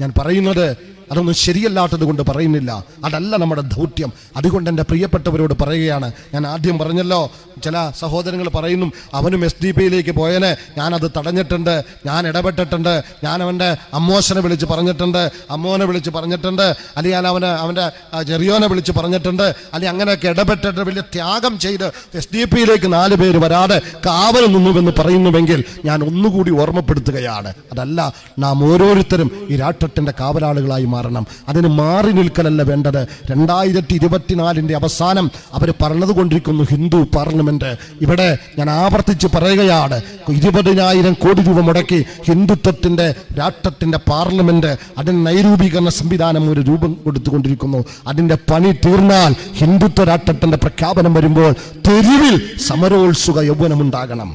ഞാൻ പറയുന്നത് അതൊന്നും ശരിയല്ലാത്തത് കൊണ്ട് പറയുന്നില്ല, അതല്ല നമ്മുടെ ദൗത്യം. അതുകൊണ്ട് എൻ്റെ പ്രിയപ്പെട്ടവരോട് പറയുകയാണ്, ഞാൻ ആദ്യം പറഞ്ഞല്ലോ, ചില സഹോദരങ്ങൾ പറയുന്നു അവനും SDP പോയനെ ഞാനത് തടഞ്ഞിട്ടുണ്ട്, ഞാൻ ഇടപെട്ടിട്ടുണ്ട്, ഞാൻ അവൻ്റെ അമ്മോശനെ വിളിച്ച് പറഞ്ഞിട്ടുണ്ട്, അമ്മോനെ വിളിച്ച് പറഞ്ഞിട്ടുണ്ട്, അല്ലെങ്കിൽ അവൻ്റെ ചെറിയോനെ വിളിച്ച് പറഞ്ഞിട്ടുണ്ട്, അല്ലെങ്കിൽ അങ്ങനെയൊക്കെ ഇടപെട്ടിട്ട് വലിയ ത്യാഗം ചെയ്ത് SDP 4 പേര് വരാതെ കാവൽ നിന്നുവെന്ന് പറയുന്നുവെങ്കിൽ ഞാൻ ഒന്നുകൂടി ഓർമ്മപ്പെടുത്തുകയാണ്, അതല്ല, നാം ഓരോരുത്തരും ഈ രാഷ്ട്രത്തിൻ്റെ കാവലാളുകളായി മാറണം. അതിന് മാറി നിൽക്കലല്ല വേണ്ടത്. 2024 അവസാനം അവർ പറഞ്ഞതുകൊണ്ടിരിക്കുന്നു ഹിന്ദു പാർലമെന്റ്. ഇവിടെ ഞാൻ ആവർത്തിച്ച് പറയുകയാണ്, 20,000 കോടി രൂപ മുടക്കി ഹിന്ദുത്വത്തിന്റെ രാഷ്ട്രത്തിന്റെ പാർലമെന്റ്, അതിന് നൈരൂപീകരണ സംവിധാനം ഒരു രൂപം കൊടുത്തുകൊണ്ടിരിക്കുന്നു. അതിന്റെ പണി തീർന്നാൽ ഹിന്ദുത്വ രാഷ്ട്രത്തിന്റെ പ്രഖ്യാപനം വരുമ്പോൾ തെരുവിൽ സമരോത്സുക യൗവനമുണ്ടാകണം.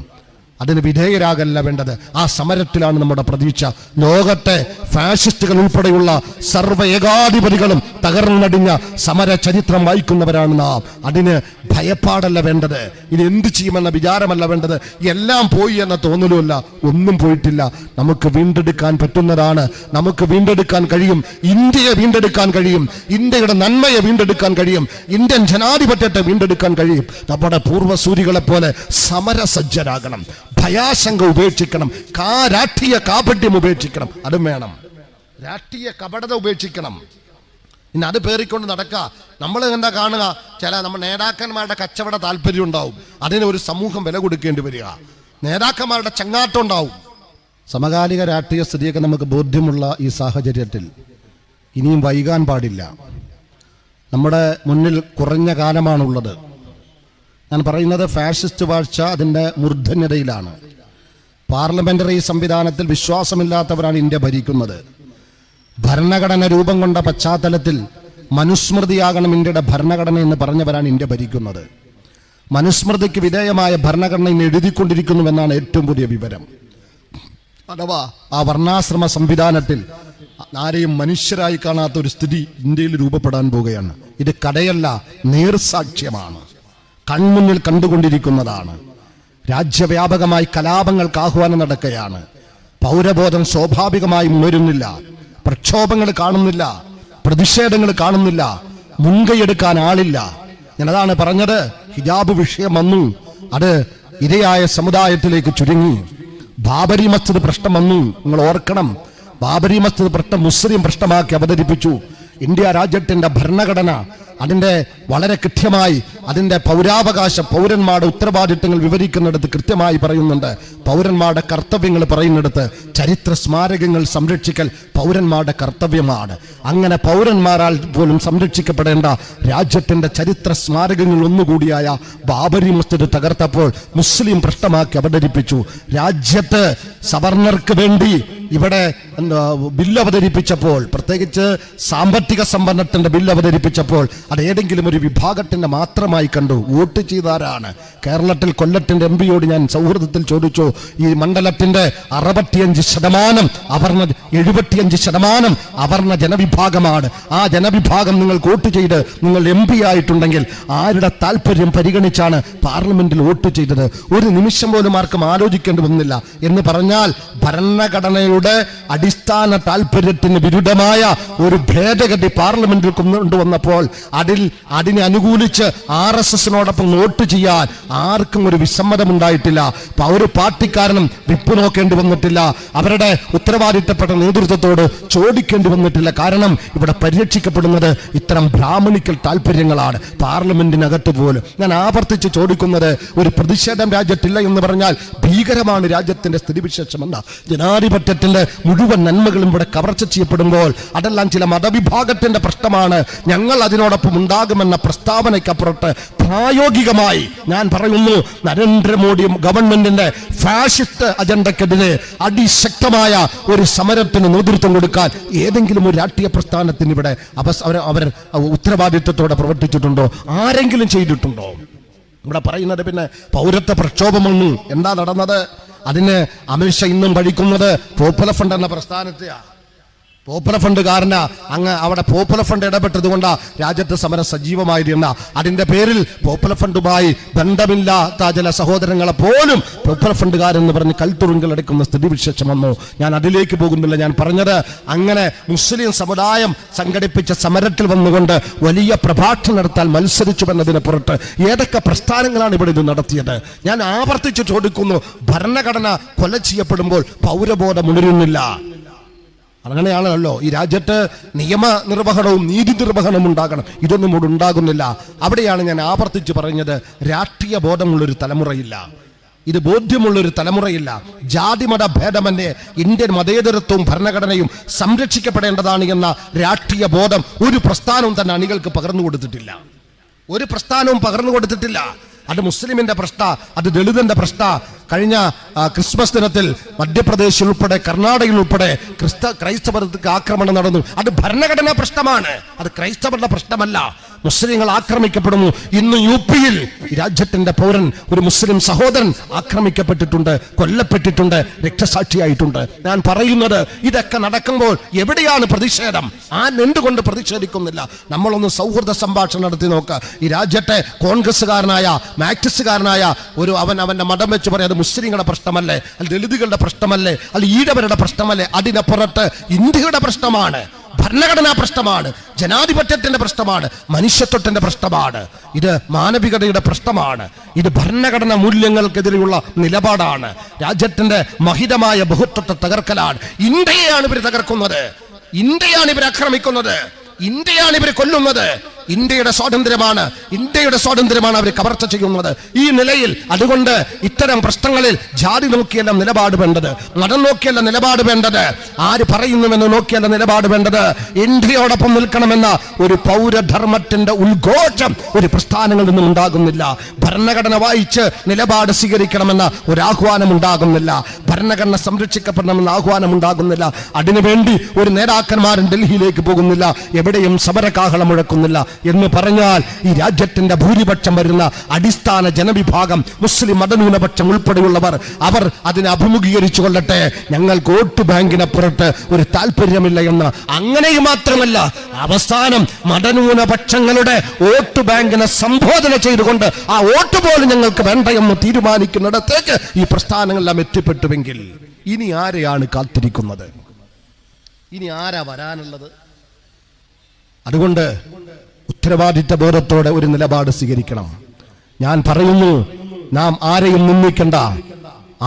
അതിന് വിധേയരാകല്ല വേണ്ടത്. ആ സമരത്തിലാണ് നമ്മുടെ പ്രതീക്ഷ. ലോകത്തെ ഫാഷിസ്റ്റുകൾ ഉൾപ്പെടെയുള്ള സർവ്വ ഏകാധിപതികളും തകർന്നടിഞ്ഞ സമര ചരിത്രം വായിക്കുന്നവരാണ് നാം. അതിന് ഭയപ്പാടല്ല വേണ്ടത്, ഇനി എന്ത് ചെയ്യുമെന്ന വിചാരമല്ല വേണ്ടത്. എല്ലാം പോയി എന്ന തോന്നലുമല്ല, ഒന്നും പോയിട്ടില്ല. നമുക്ക് വീണ്ടെടുക്കാൻ പറ്റുന്നതാണ്, നമുക്ക് വീണ്ടെടുക്കാൻ കഴിയും. ഇന്ത്യയെ വീണ്ടെടുക്കാൻ കഴിയും, ഇന്ത്യയുടെ നന്മയെ വീണ്ടെടുക്കാൻ കഴിയും, ഇന്ത്യൻ ജനാധിപത്യത്തെ വീണ്ടെടുക്കാൻ കഴിയും. നമ്മുടെ പൂർവ്വസൂരികളെ പോലെ സമരസജ്ജരാകണം, ഭയാശങ്ക ഉപേക്ഷിക്കണം, രാഷ്ട്രീയ കാപട്യം ഉപേക്ഷിക്കണം. അതും വേണം, രാഷ്ട്രീയ കപടത ഉപേക്ഷിക്കണം. ഇനി അത് പേറിക്കൊണ്ട് നടക്കുക. നമ്മൾ എന്താ കാണുക, ചില നമ്മുടെ നേതാക്കന്മാരുടെ കച്ചവട താല്പര്യം ഉണ്ടാവും, അതിന് ഒരു സമൂഹം വില കൊടുക്കേണ്ടി വരിക, നേതാക്കന്മാരുടെ ചങ്ങാട്ടം ഉണ്ടാവും. സമകാലിക രാഷ്ട്രീയ സ്ഥിതിയൊക്കെ നമുക്ക് ബോധ്യമുള്ള ഈ സാഹചര്യത്തിൽ ഇനിയും വൈകാൻ പാടില്ല. നമ്മുടെ മുന്നിൽ കുറഞ്ഞ കാലമാണുള്ളത്. ഞാൻ പറയുന്നത് ഫാഷിസ്റ്റ് വാഴ്ച അതിൻ്റെ മൂർധന്യതയിലാണ്. പാർലമെന്ററി സംവിധാനത്തിൽ വിശ്വാസമില്ലാത്തവരാണ് ഇന്ത്യ ഭരിക്കുന്നത്. ഭരണഘടന രൂപം കൊണ്ട പശ്ചാത്തലത്തിൽ മനുസ്മൃതിയാകണം ഇന്ത്യയുടെ ഭരണഘടന എന്ന് പറഞ്ഞവരാണ് ഇന്ത്യ ഭരിക്കുന്നത്. മനുസ്മൃതിക്ക് വിധേയമായ ഭരണഘടന ഇന്ന് എഴുതിക്കൊണ്ടിരിക്കുന്നുവെന്നാണ് ഏറ്റവും പുതിയ വിവരം. അഥവാ ആ വർണ്ണാശ്രമ സംവിധാനത്തിൽ ആരെയും മനുഷ്യരായി കാണാത്ത ഒരു സ്ഥിതി ഇന്ത്യയിൽ രൂപപ്പെടാൻ പോവുകയാണ്. ഇത് കഥയല്ല, നേർസാക്ഷ്യമാണ്, കൺമുന്നിൽ കണ്ടുകൊണ്ടിരിക്കുന്നതാണ്. രാജ്യവ്യാപകമായി കലാപങ്ങൾക്ക് ആഹ്വാനം നടക്കുകയാണ്. പൗരബോധം സ്വാഭാവികമായും ഉയരുന്നില്ല, പ്രക്ഷോഭങ്ങൾ കാണുന്നില്ല, പ്രതിഷേധങ്ങൾ കാണുന്നില്ല, മുൻകൈയെടുക്കാൻ ആളില്ല. ഞാനതാണ് പറഞ്ഞത്, ഹിജാബ് വിഷയം വന്നു, അത് ഇരയായ സമുദായത്തിലേക്ക് ചുരുങ്ങി. ബാബരി മസ്ജിദ് പ്രശ്നം വന്നു, നിങ്ങൾ ഓർക്കണം, ബാബരി മസ്ജിദ് പ്രശ്നം മുസ്ലിം പ്രശ്നമാക്കി അവതരിപ്പിച്ചു. ഇന്ത്യ രാജ്യത്തിന്റെ ഭരണഘടന അതിൻ്റെ വളരെ കൃത്യമായി അതിൻ്റെ പൗരന്മാരുടെ ഉത്തരവാദിത്തങ്ങൾ വിവരിക്കുന്നിടത്ത് കൃത്യമായി പറയുന്നുണ്ട്. പൗരന്മാരുടെ കർത്തവ്യങ്ങൾ പറയുന്നിടത്ത് ചരിത്ര സ്മാരകങ്ങൾ സംരക്ഷിക്കൽ പൗരന്മാരുടെ കർത്തവ്യമാണ്. അങ്ങനെ പൗരന്മാരാൽ പോലും സംരക്ഷിക്കപ്പെടേണ്ട രാജ്യത്തിൻ്റെ ചരിത്ര സ്മാരകങ്ങൾ ഒന്നുകൂടിയായ ബാബരി മസ്ജിദ് തകർത്തപ്പോൾ മുസ്ലിം പ്രശ്നമാക്കി അവതരിപ്പിച്ചു. രാജ്യത്ത് സവർണർക്ക് വേണ്ടി ഇവിടെ ബില്ല് അവതരിപ്പിച്ചപ്പോൾ, പ്രത്യേകിച്ച് സാമ്പത്തിക സമ്പന്നത്തിന്റെ ബില്ല് അവതരിപ്പിച്ചപ്പോൾ അത് ഏതെങ്കിലും ഒരു വിഭാഗത്തിന്റെ മാത്രം മാത്രമായി കണ്ടു. വോട്ട് ചെയ്താരാണ്? കേരളത്തിൽ കൊല്ലത്തിന്റെ MP യോട് ഞാൻ സൗഹൃദത്തിൽ ചോദിച്ചു, ഈ മണ്ഡലത്തിന്റെ 65% അവർണ 75% അവർണ ജനവിഭാഗമാണ്. ആ ജനവിഭാഗം നിങ്ങൾ വോട്ട് ചെയ്ത് നിങ്ങൾ MP ആയിട്ടുണ്ടെങ്കിൽ ആരുടെ താല്പര്യം പരിഗണിച്ചാണ് പാർലമെന്റിൽ വോട്ട് ചെയ്തത്? ഒരു നിമിഷം പോലും ആർക്കും ആലോചിക്കേണ്ടി വന്നില്ല. എന്ന് പറഞ്ഞാൽ ഭരണഘടനയുടെ അടിസ്ഥാന താല്പര്യത്തിന് വിരുദ്ധമായ ഒരു ഭേദഗതി പാർലമെന്റിൽ കൊണ്ടുവന്നപ്പോൾ അതിനെ അനുകൂലിച്ച് RSSനോടൊപ്പം വോട്ട് ചെയ്യാൻ ആർക്കും ഒരു വിസമ്മതമുണ്ടായിട്ടില്ല. ഒരു പാർട്ടിക്കാരനും വിപ്പ് നോക്കേണ്ടി വന്നിട്ടില്ല. അവരുടെ ഉത്തരവാദിത്തപ്പെട്ട നേതൃത്വത്തോട് ചോദിക്കേണ്ടി വന്നിട്ടില്ല. കാരണം ഇവിടെ പരിരക്ഷിക്കപ്പെടുന്നത് ഇത്തരം ബ്രാഹ്മണിക്കൽ താല്പര്യങ്ങളാണ് പാർലമെന്റിനകത്ത് പോലും. ഞാൻ ആവർത്തിച്ച് ചോദിക്കുന്നത്, ഒരു പ്രതിഷേധം രാജ്യത്തില്ല എന്ന് പറഞ്ഞാൽ ഭീകരമാണ് രാജ്യത്തിന്റെ സ്ഥിതിവിശേഷമെന്ന. ജനാധിപത്യത്തിന്റെ മുഴുവൻ നന്മകളും ഇവിടെ കവർച്ച ചെയ്യപ്പെടുമ്പോൾ അതെല്ലാം ചില മതവിഭാഗത്തിന്റെ പ്രശ്നമാണ്, ഞങ്ങൾ അതിനോടൊപ്പം ഉണ്ടാകുമെന്ന പ്രസ്താവനയ്ക്കപ്പുറത്ത് പ്രായോഗികമായി ഞാൻ പറയുന്നു, നരേന്ദ്രമോദി ഗവൺമെന്റിന്റെ ഫാഷിസ്റ്റ് അജണ്ടക്കെതിരെ അതിശക്തമായ ഒരു സമരത്തിന് നേതൃത്വം കൊടുക്കാൻ ഏതെങ്കിലും ഒരു രാഷ്ട്രീയ പ്രസ്ഥാനത്തിന് ഇവിടെ അവർ ഉത്തരവാദിത്വത്തോടെ പ്രവർത്തിച്ചിട്ടുണ്ടോ? ആരെങ്കിലും ചെയ്തിട്ടുണ്ടോ? ഇവിടെ പറയുന്നത് പിന്നെ പൗരത്വ പ്രക്ഷോഭം വന്നു. എന്താ നടന്നത്? അതിന് അമിത്ഷാ ഇന്നും പഠിക്കുന്നത് പോപ്പുലർ ഫണ്ട് എന്ന പ്രസ്ഥാനത്തെയാണ്. പോപ്പുലർ ഫണ്ടുകാരന അങ്ങ് അവിടെ പോപ്പുലർ ഫണ്ട് ഇടപെട്ടത് കൊണ്ടാ രാജ്യത്ത് സമരം സജീവമായിരുന്ന. അതിന്റെ പേരിൽ പോപ്പുലർ ഫണ്ടുമായി ബന്ധമില്ലാത്ത ചില സഹോദരങ്ങളെ പോലും പോപ്പുലർ ഫണ്ടുകാരെന്ന് പറഞ്ഞ് കൽത്തുറുങ്കിലടക്കുന്ന സ്ഥിതിവിശേഷം വന്നു. ഞാൻ അതിലേക്ക് പോകുന്നില്ല. ഞാൻ പറഞ്ഞത്, അങ്ങനെ മുസ്ലിം സമുദായം സംഘടിപ്പിച്ച സമരത്തിൽ വന്നുകൊണ്ട് വലിയ പ്രഭാഷണം നടത്താൻ മത്സരിച്ചു എന്നതിന് പുറത്ത് ഏതൊക്കെ പ്രസ്ഥാനങ്ങളാണ് ഇവിടെ ഇത് നടത്തിയത്? ഞാൻ ആവർത്തിച്ച് ചോദിക്കുന്നു, ഭരണഘടന കൊല ചെയ്യപ്പെടുമ്പോൾ പൗരബോധം ഉണരുന്നില്ല. അങ്ങനെയാണല്ലോ ഈ രാജ്യത്ത് നിയമനിർവഹണവും നീതി നിർവഹണവും ഉണ്ടാകണം. ഇതൊന്നും ഇവിടെ ഉണ്ടാകുന്നില്ല. അവിടെയാണ് ഞാൻ ആവർത്തിച്ച് പറഞ്ഞത്, രാഷ്ട്രീയ ബോധമുള്ളൊരു തലമുറയില്ല, ഇത് ബോധ്യമുള്ളൊരു തലമുറയില്ല. ജാതിമത ഭേദമന്യേ ഇന്ത്യൻ മതേതരത്വവും ഭരണഘടനയും സംരക്ഷിക്കപ്പെടേണ്ടതാണ് എന്ന രാഷ്ട്രീയ ബോധം ഒരു പ്രസ്ഥാനവും തന്നെ അണികൾക്ക് പകർന്നു കൊടുത്തിട്ടില്ല. ഒരു പ്രസ്ഥാനവും പകർന്നു കൊടുത്തിട്ടില്ല. അത് മുസ്ലിമിന്റെ പ്രശ്ന, അത് ദളിതന്റെ പ്രശ്ന. കഴിഞ്ഞ ക്രിസ്മസ് ദിനത്തിൽ മധ്യപ്രദേശിൽ ഉൾപ്പെടെ കർണാടകയിൽ ഉൾപ്പെടെ ക്രൈസ്തവർക്ക് ആക്രമണം നടന്നു. അത് ഭരണഘടനാ പ്രശ്നമാണ്, അത് ക്രൈസ്തവരുടെ പ്രശ്നമല്ല. മുസ്ലിങ്ങൾ ആക്രമിക്കപ്പെടുന്നു. ഇന്ന് UP-യിൽ രാജ്യത്തിന്റെ പൗരൻ, ഒരു മുസ്ലിം സഹോദരൻ ആക്രമിക്കപ്പെട്ടിട്ടുണ്ട്, കൊല്ലപ്പെട്ടിട്ടുണ്ട്, രക്തസാക്ഷിയായിട്ടുണ്ട്. ഞാൻ പറയുന്നത്, ഇതൊക്കെ നടക്കുമ്പോൾ എവിടെയാണ് പ്രതിഷേധം? എന്തുകൊണ്ട് പ്രതിഷേധിക്കുന്നില്ല? നമ്മളൊന്ന് സൗഹൃദ സംഭാഷണം നടത്തി നോക്കുക. ഈ രാജ്യത്തെ കോൺഗ്രസ്സുകാരനായ മാർക്സിസ്റ്റുകാരനായ അവന്റെ മതം വെച്ച് പറയാം, അത് മുസ്ലിങ്ങളുടെ പ്രശ്നമല്ലേ, അത് ദളിതുകളുടെ പ്രശ്നമല്ലേ, അത് ഈഴവരുടെ പ്രശ്നമല്ലേ? അതിനപ്പുറത്ത് ഇന്ത്യയുടെ പ്രശ്നമാണ്, ഭരണഘടനാ പ്രശ്നമാണ്, ജനാധിപത്യത്തിന്റെ പ്രശ്നമാണ്, മനുഷ്യത്വത്തിന്റെ പ്രശ്നമാണ്, ഇത് മാനവികതയുടെ പ്രശ്നമാണ്, ഇത് ഭരണഘടനാ മൂല്യങ്ങൾക്കെതിരെയുള്ള നിലപാടാണ്, രാജ്യത്തിന്റെ മഹിതമായ ബഹുത്വത്തെ തകർക്കലാണ്. ഇന്ത്യയാണ് ഇവർ തകർക്കുന്നത്, ഇന്ത്യയാണ് ഇവർ ആക്രമിക്കുന്നത്, ഇന്ത്യയാണ് ഇവർ കൊല്ലുന്നത്. ഇന്ത്യയുടെ സ്വാതന്ത്ര്യമാണ് അവർ കവർച്ച ചെയ്യുന്നത്. ഈ നിലയിൽ അതുകൊണ്ട് ഇത്തരം പ്രശ്നങ്ങളിൽ ജാതി നോക്കിയല്ല നിലപാട് വേണ്ടത്, മതം നോക്കിയല്ല നിലപാട് വേണ്ടത്, ആര് പറയുന്നുവെന്ന് നോക്കിയല്ല നിലപാട് വേണ്ടത്. ഇന്ത്യയോടൊപ്പം നിൽക്കണമെന്ന ഒരു പൗരധർമ്മത്തിന്റെ ഉദ്ഘോഷം ഒരു പ്രസ്ഥാനങ്ങളിൽ നിന്നും ഉണ്ടാകുന്നില്ല. ഭരണഘടന വായിച്ച് നിലപാട് സ്വീകരിക്കണമെന്ന ഒരു ആഹ്വാനം ഉണ്ടാകുന്നില്ല. ഭരണഘടന സംരക്ഷിക്കപ്പെടണമെന്ന ആഹ്വാനം ഉണ്ടാകുന്നില്ല. അതിനുവേണ്ടി ഒരു നേതാക്കന്മാരും ഡൽഹിയിലേക്ക് പോകുന്നില്ല, എവിടെയും സമരകാഹളം മുഴക്കുന്നില്ല. എന്ന് പറഞ്ഞാൽ ഈ രാജ്യത്തിന്റെ ഭൂരിപക്ഷം വരുന്ന അടിസ്ഥാന ജനവിഭാഗം, മുസ്ലിം മതന്യൂനപക്ഷം ഉൾപ്പെടെയുള്ളവർ, അവർ അതിനെ അഭിമുഖീകരിച്ചു കൊള്ളട്ടെ. ഞങ്ങൾക്ക് വോട്ട് ബാങ്കിനപ്പുറത്ത് ഒരു താല്പര്യമില്ല എന്ന്. അങ്ങനെയും മാത്രമല്ല, അവസാനം മതന്യൂനപക്ഷങ്ങളുടെ വോട്ട് ബാങ്കിനെ സംബോധന ചെയ്തുകൊണ്ട് ആ വോട്ട് പോലും ഞങ്ങൾക്ക് വേണ്ട എന്ന് തീരുമാനിക്കുന്നിടത്തേക്ക് ഈ പ്രസ്ഥാനങ്ങളെല്ലാം എത്തിപ്പെട്ടുവെങ്കിൽ ഇനി ആരെയാണ് കാത്തിരിക്കുന്നത്? ഇനി ആരാ വരാനുള്ളത്? അതുകൊണ്ട് ഉത്തരവാദിത്ത ബോധത്തോടെ ഒരു നിലപാട് സ്വീകരിക്കണം. ഞാൻ പറയുന്നു, നാം ആരെയും നിന്ദിക്കണ്ട,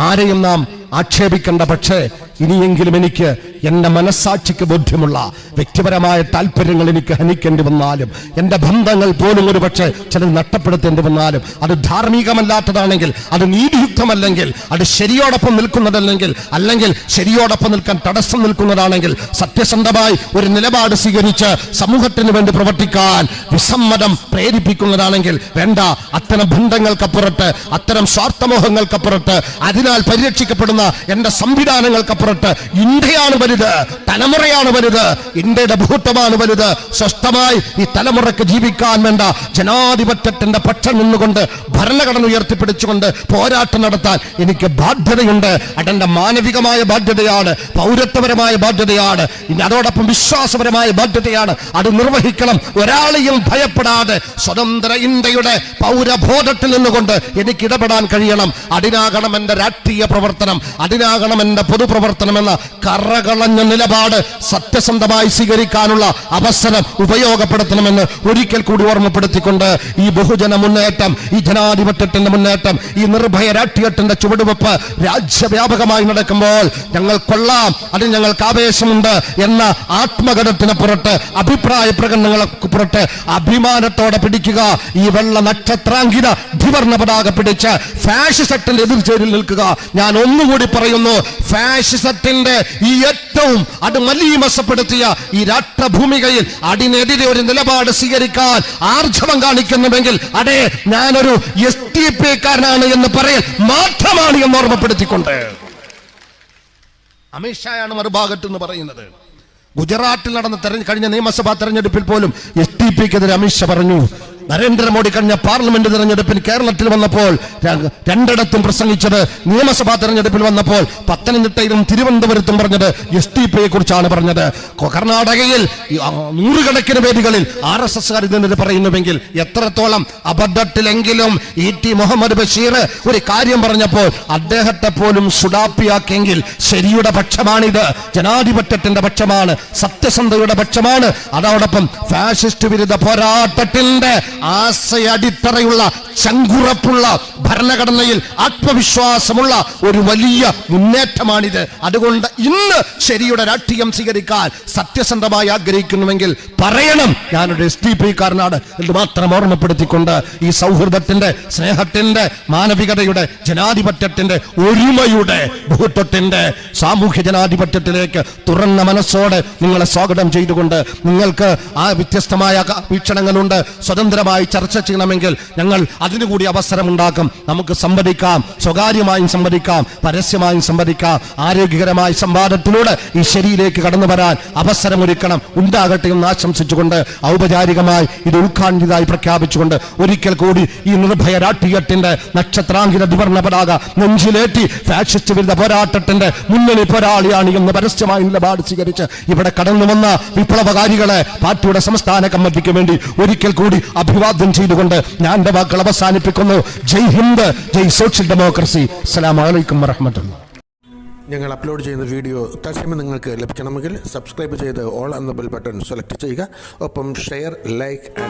ആരെയും നാം ആക്ഷേപിക്കേണ്ട. പക്ഷേ ഇനിയെങ്കിലും എനിക്ക് എൻ്റെ മനസ്സാക്ഷിക്ക് ബോധ്യമുള്ള വ്യക്തിപരമായ താല്പര്യങ്ങൾ എനിക്ക് ഹനിക്കേണ്ടി വന്നാലും, എൻ്റെ ബന്ധങ്ങൾ പോലും ഒരു പക്ഷേ ചിലത് നഷ്ടപ്പെടുത്തേണ്ടി വന്നാലും, അത് ധാർമ്മികമല്ലാത്തതാണെങ്കിൽ, അത് നീതിയുക്തമല്ലെങ്കിൽ, അത് ശരിയോടൊപ്പം നിൽക്കുന്നതല്ലെങ്കിൽ, അല്ലെങ്കിൽ ശരിയോടൊപ്പം നിൽക്കാൻ തടസ്സം നിൽക്കുന്നതാണെങ്കിൽ, സത്യസന്ധമായി ഒരു നിലപാട് സ്വീകരിച്ച് സമൂഹത്തിന് വേണ്ടി പ്രവർത്തിക്കാൻ വിസമ്മതം പ്രേരിപ്പിക്കുന്നതാണെങ്കിൽ വേണ്ട. അത്തരം ബന്ധങ്ങൾക്കപ്പുറത്ത്, അത്തരം സ്വാർത്ഥമോഹങ്ങൾക്കപ്പുറത്ത്, അതിനാൽ പരിരക്ഷിക്കപ്പെടുന്ന എൻ്റെ സംവിധാനങ്ങൾക്കപ്പുറത്ത് അതിനപ്പുറത്ത് ഇന്ത്യയാണ് വലുത്, തലമുറയാണ് വലുത്, ഇന്ത്യയുടെ ഭൂത്വമാണ് വലുത്. സ്വസ്ഥമായി ഈ തലമുറയ്ക്ക് ജീവിക്കാൻ വേണ്ട ജനാധിപത്യത്തിന്റെ പക്ഷം നിന്നുകൊണ്ട് ഭരണഘടന ഉയർത്തിപ്പിടിച്ചുകൊണ്ട് പോരാട്ടം നടത്താൻ എനിക്ക് ബാധ്യതയുണ്ട്. അതെന്റെ മാനവികമായ ബാധ്യതയാണ്, പൗരത്വപരമായ ബാധ്യതയാണ്, അതോടൊപ്പം വിശ്വാസപരമായ ബാധ്യതയാണ്. അത് നിർവഹിക്കണം. ഒരാളെയും ഭയപ്പെടാതെ സ്വതന്ത്ര ഇന്ത്യയുടെ പൗരബോധത്തിൽ നിന്നുകൊണ്ട് എനിക്ക് ഇടപെടാൻ കഴിയണം. അതിനാകണം എന്റെ രാഷ്ട്രീയ പ്രവർത്തനം, അതിനാകണം എന്റെ പൊതുപ്രവർത്തനം എന്ന കറകളഞ്ഞ നിലപാട് സത്യസന്ധമായി സ്വീകരിക്കാനുള്ള അവസരം ഉപയോഗപ്പെടുത്തണമെന്ന് ഒരിക്കൽ കൂടി ഓർമ്മപ്പെടുത്തിക്കൊണ്ട് ഈ ബഹുജന മുന്നേറ്റം, ഈ ജനാധിപത്യത്തിന്റെ മുന്നേറ്റം, ഈ നിർഭയ രാഷ്ട്രീയത്തിന്റെ ചുവടുവെപ്പ് രാജ്യവ്യാപകമായി നടക്കുമ്പോൾ ഞങ്ങൾ കൊള്ളാം, അതിൽ ഞങ്ങൾക്ക് ആവേശമുണ്ട് എന്ന ആത്മഗതത്തിന് പുറത്ത്, അഭിപ്രായ പ്രകടനങ്ങൾക്ക് പുറത്ത് അഭിമാനത്തോടെ പിടിക്കുക. ഈ വെള്ള നക്ഷത്രാങ്കിത ധിവർണ പതാക പിടിച്ച് ഫാഷിസത്തിന്റെ എതിർചേരിൽ നിൽക്കുക. ഞാൻ ഒന്നുകൂടി പറയുന്നു, ഫാഷിസത്തിന്റെ ഈ ഏറ്റവും അത് മലീമസപ്പെടുത്തിയ ഈ രാഷ്ട്രഭൂമികയിൽ അതിനെതിരെ ഒരു നിലപാട് സ്വീകരിക്കാൻ ആർജവം കാണിക്കുന്നുവെങ്കിൽ അതെ, ഞാനൊരു STP കാരനാണ് എന്ന് പറയൽ മാത്രമാണ് എന്ന് ഓർമ്മപ്പെടുത്തിക്കൊണ്ട് അമിത്ഷായാണ് മറുഭാഗത്ത് എന്ന് പറയുന്നത്. ഗുജറാത്തിൽ നടന്ന കഴിഞ്ഞ നിയമസഭാ തെരഞ്ഞെടുപ്പിൽ പോലും STPക്കെതിരെ അമിത്ഷാ പറഞ്ഞു. നരേന്ദ്രമോദി കഴിഞ്ഞ പാർലമെന്റ് തെരഞ്ഞെടുപ്പിൽ കേരളത്തിൽ വന്നപ്പോൾ രണ്ടിടത്തും പ്രസംഗിച്ചത്, നിയമസഭാ തെരഞ്ഞെടുപ്പിൽ വന്നപ്പോൾ പത്തനംതിട്ടയിലും തിരുവനന്തപുരത്തും പറഞ്ഞത് STPയെ കുറിച്ചാണ് പറഞ്ഞത്. കർണാടകയിൽ നൂറുകണക്കിന് വേദികളിൽ RSSകാർ ഇതിനെതിരെ പറയുന്നുവെങ്കിൽ എത്രത്തോളം അബദ്ധത്തിലെങ്കിലും ET മുഹമ്മദ് ബഷീർ ഒരു കാര്യം പറഞ്ഞപ്പോൾ അദ്ദേഹത്തെ പോലും സുഡാപ്പിയാക്കിയെങ്കിൽ ശരിയുടെ പക്ഷമാണിത്, ജനാധിപത്യത്തിന്റെ പക്ഷമാണ്, സത്യസന്ധയുടെ പക്ഷമാണ്. അതോടൊപ്പം ഫാഷിസ്റ്റ് വിരുദ്ധ പോരാട്ടത്തിന്റെ ആശയടിത്തറയുള്ള ചങ്കുറപ്പുള്ള ഭരണഘടനയിൽ ആത്മവിശ്വാസമുള്ള ഒരു വലിയ മുന്നേറ്റമാണിത്. അതുകൊണ്ട് ഇന്ന് ശരിയുടെ രാഷ്ട്രീയം സ്വീകരിക്കാൻ സത്യസന്ധമായി ആഗ്രഹിക്കുന്നുവെങ്കിൽ പറയണം, ഞാനൊരു STP കാരനാണ് എന്ന് മാത്രം ഓർമ്മപ്പെടുത്തിക്കൊണ്ട് ഈ സൗഹൃദത്തിന്റെ, സ്നേഹത്തിന്റെ, മാനവികതയുടെ, ജനാധിപത്യത്തിന്റെ, ഒരുമയുടെ, ഭൂത്വത്തിന്റെ സാമൂഹ്യ ജനാധിപത്യത്തിലേക്ക് തുറന്ന മനസ്സോടെ നിങ്ങളെ സ്വാഗതം ചെയ്തുകൊണ്ട്, നിങ്ങൾക്ക് ആ വ്യത്യസ്തമായ വീക്ഷണങ്ങളുണ്ട്, സ്വതന്ത്രമായി ചർച്ച ചെയ്യണമെങ്കിൽ ഞങ്ങൾ അതിനുകൂടി അവസരമുണ്ടാക്കും. നമുക്ക് സംവദിക്കാം, സ്വകാര്യമായും സംവദിക്കാം, പരസ്യമായും സംവദിക്കാം. ആരോഗ്യകരമായ സംവാദത്തിലൂടെ ഈ ശരിയിലേക്ക് കടന്നു വരാൻ അവസരമൊരുക്കണം, ഉണ്ടാകട്ടെ എന്ന് ആശംസിച്ചുകൊണ്ട് ഔപചാരികമായി ഇത് ഉദ്ഘാടനമായി പ്രഖ്യാപിച്ചുകൊണ്ട് ഒരിക്കൽ കൂടി ഈ നിർഭയ രാഷ്ട്രീയത്തിന്റെ നക്ഷത്രാങ്കിത ദ്വിവർണ്ണ പതാക നെഞ്ചിലേറ്റി ഫാഷിസ്റ്റ് വിരുദ്ധ പോരാട്ടത്തിന്റെ മുന്നണി പോരാളിയാണ് എന്ന് പരസ്യമായി നിലപാട് സ്വീകരിച്ച് ഇവിടെ കടന്നു വന്ന വിപ്ലവകാരികളെ പാർട്ടിയുടെ സംസ്ഥാന കമ്മിറ്റിക്ക് വേണ്ടി ഒരിക്കൽ കൂടി അഭിവാദ്യം ചെയ്തുകൊണ്ട് ഞാൻ എന്റെ വാക്കുകൾ അവസാനിപ്പിക്കുന്നു. ജയ് ഹിന്ദ്, ജയ് സോഷ്യൽ ഡെമോക്രസി. അസ്സലാമു അലൈക്കും വറഹ്മത്തുള്ളാഹി. ഞങ്ങൾ അപ്ലോഡ് ചെയ്യുന്ന വീഡിയോ തത്സമയം നിങ്ങൾക്ക് ലഭിക്കണമെങ്കിൽ സബ്സ്ക്രൈബ് ചെയ്ത് ഓൾ എന്ന ബെൽ ബട്ടൺ സെലക്ട് ചെയ്യുക. ഒപ്പം ഷെയർ, ലൈക്ക്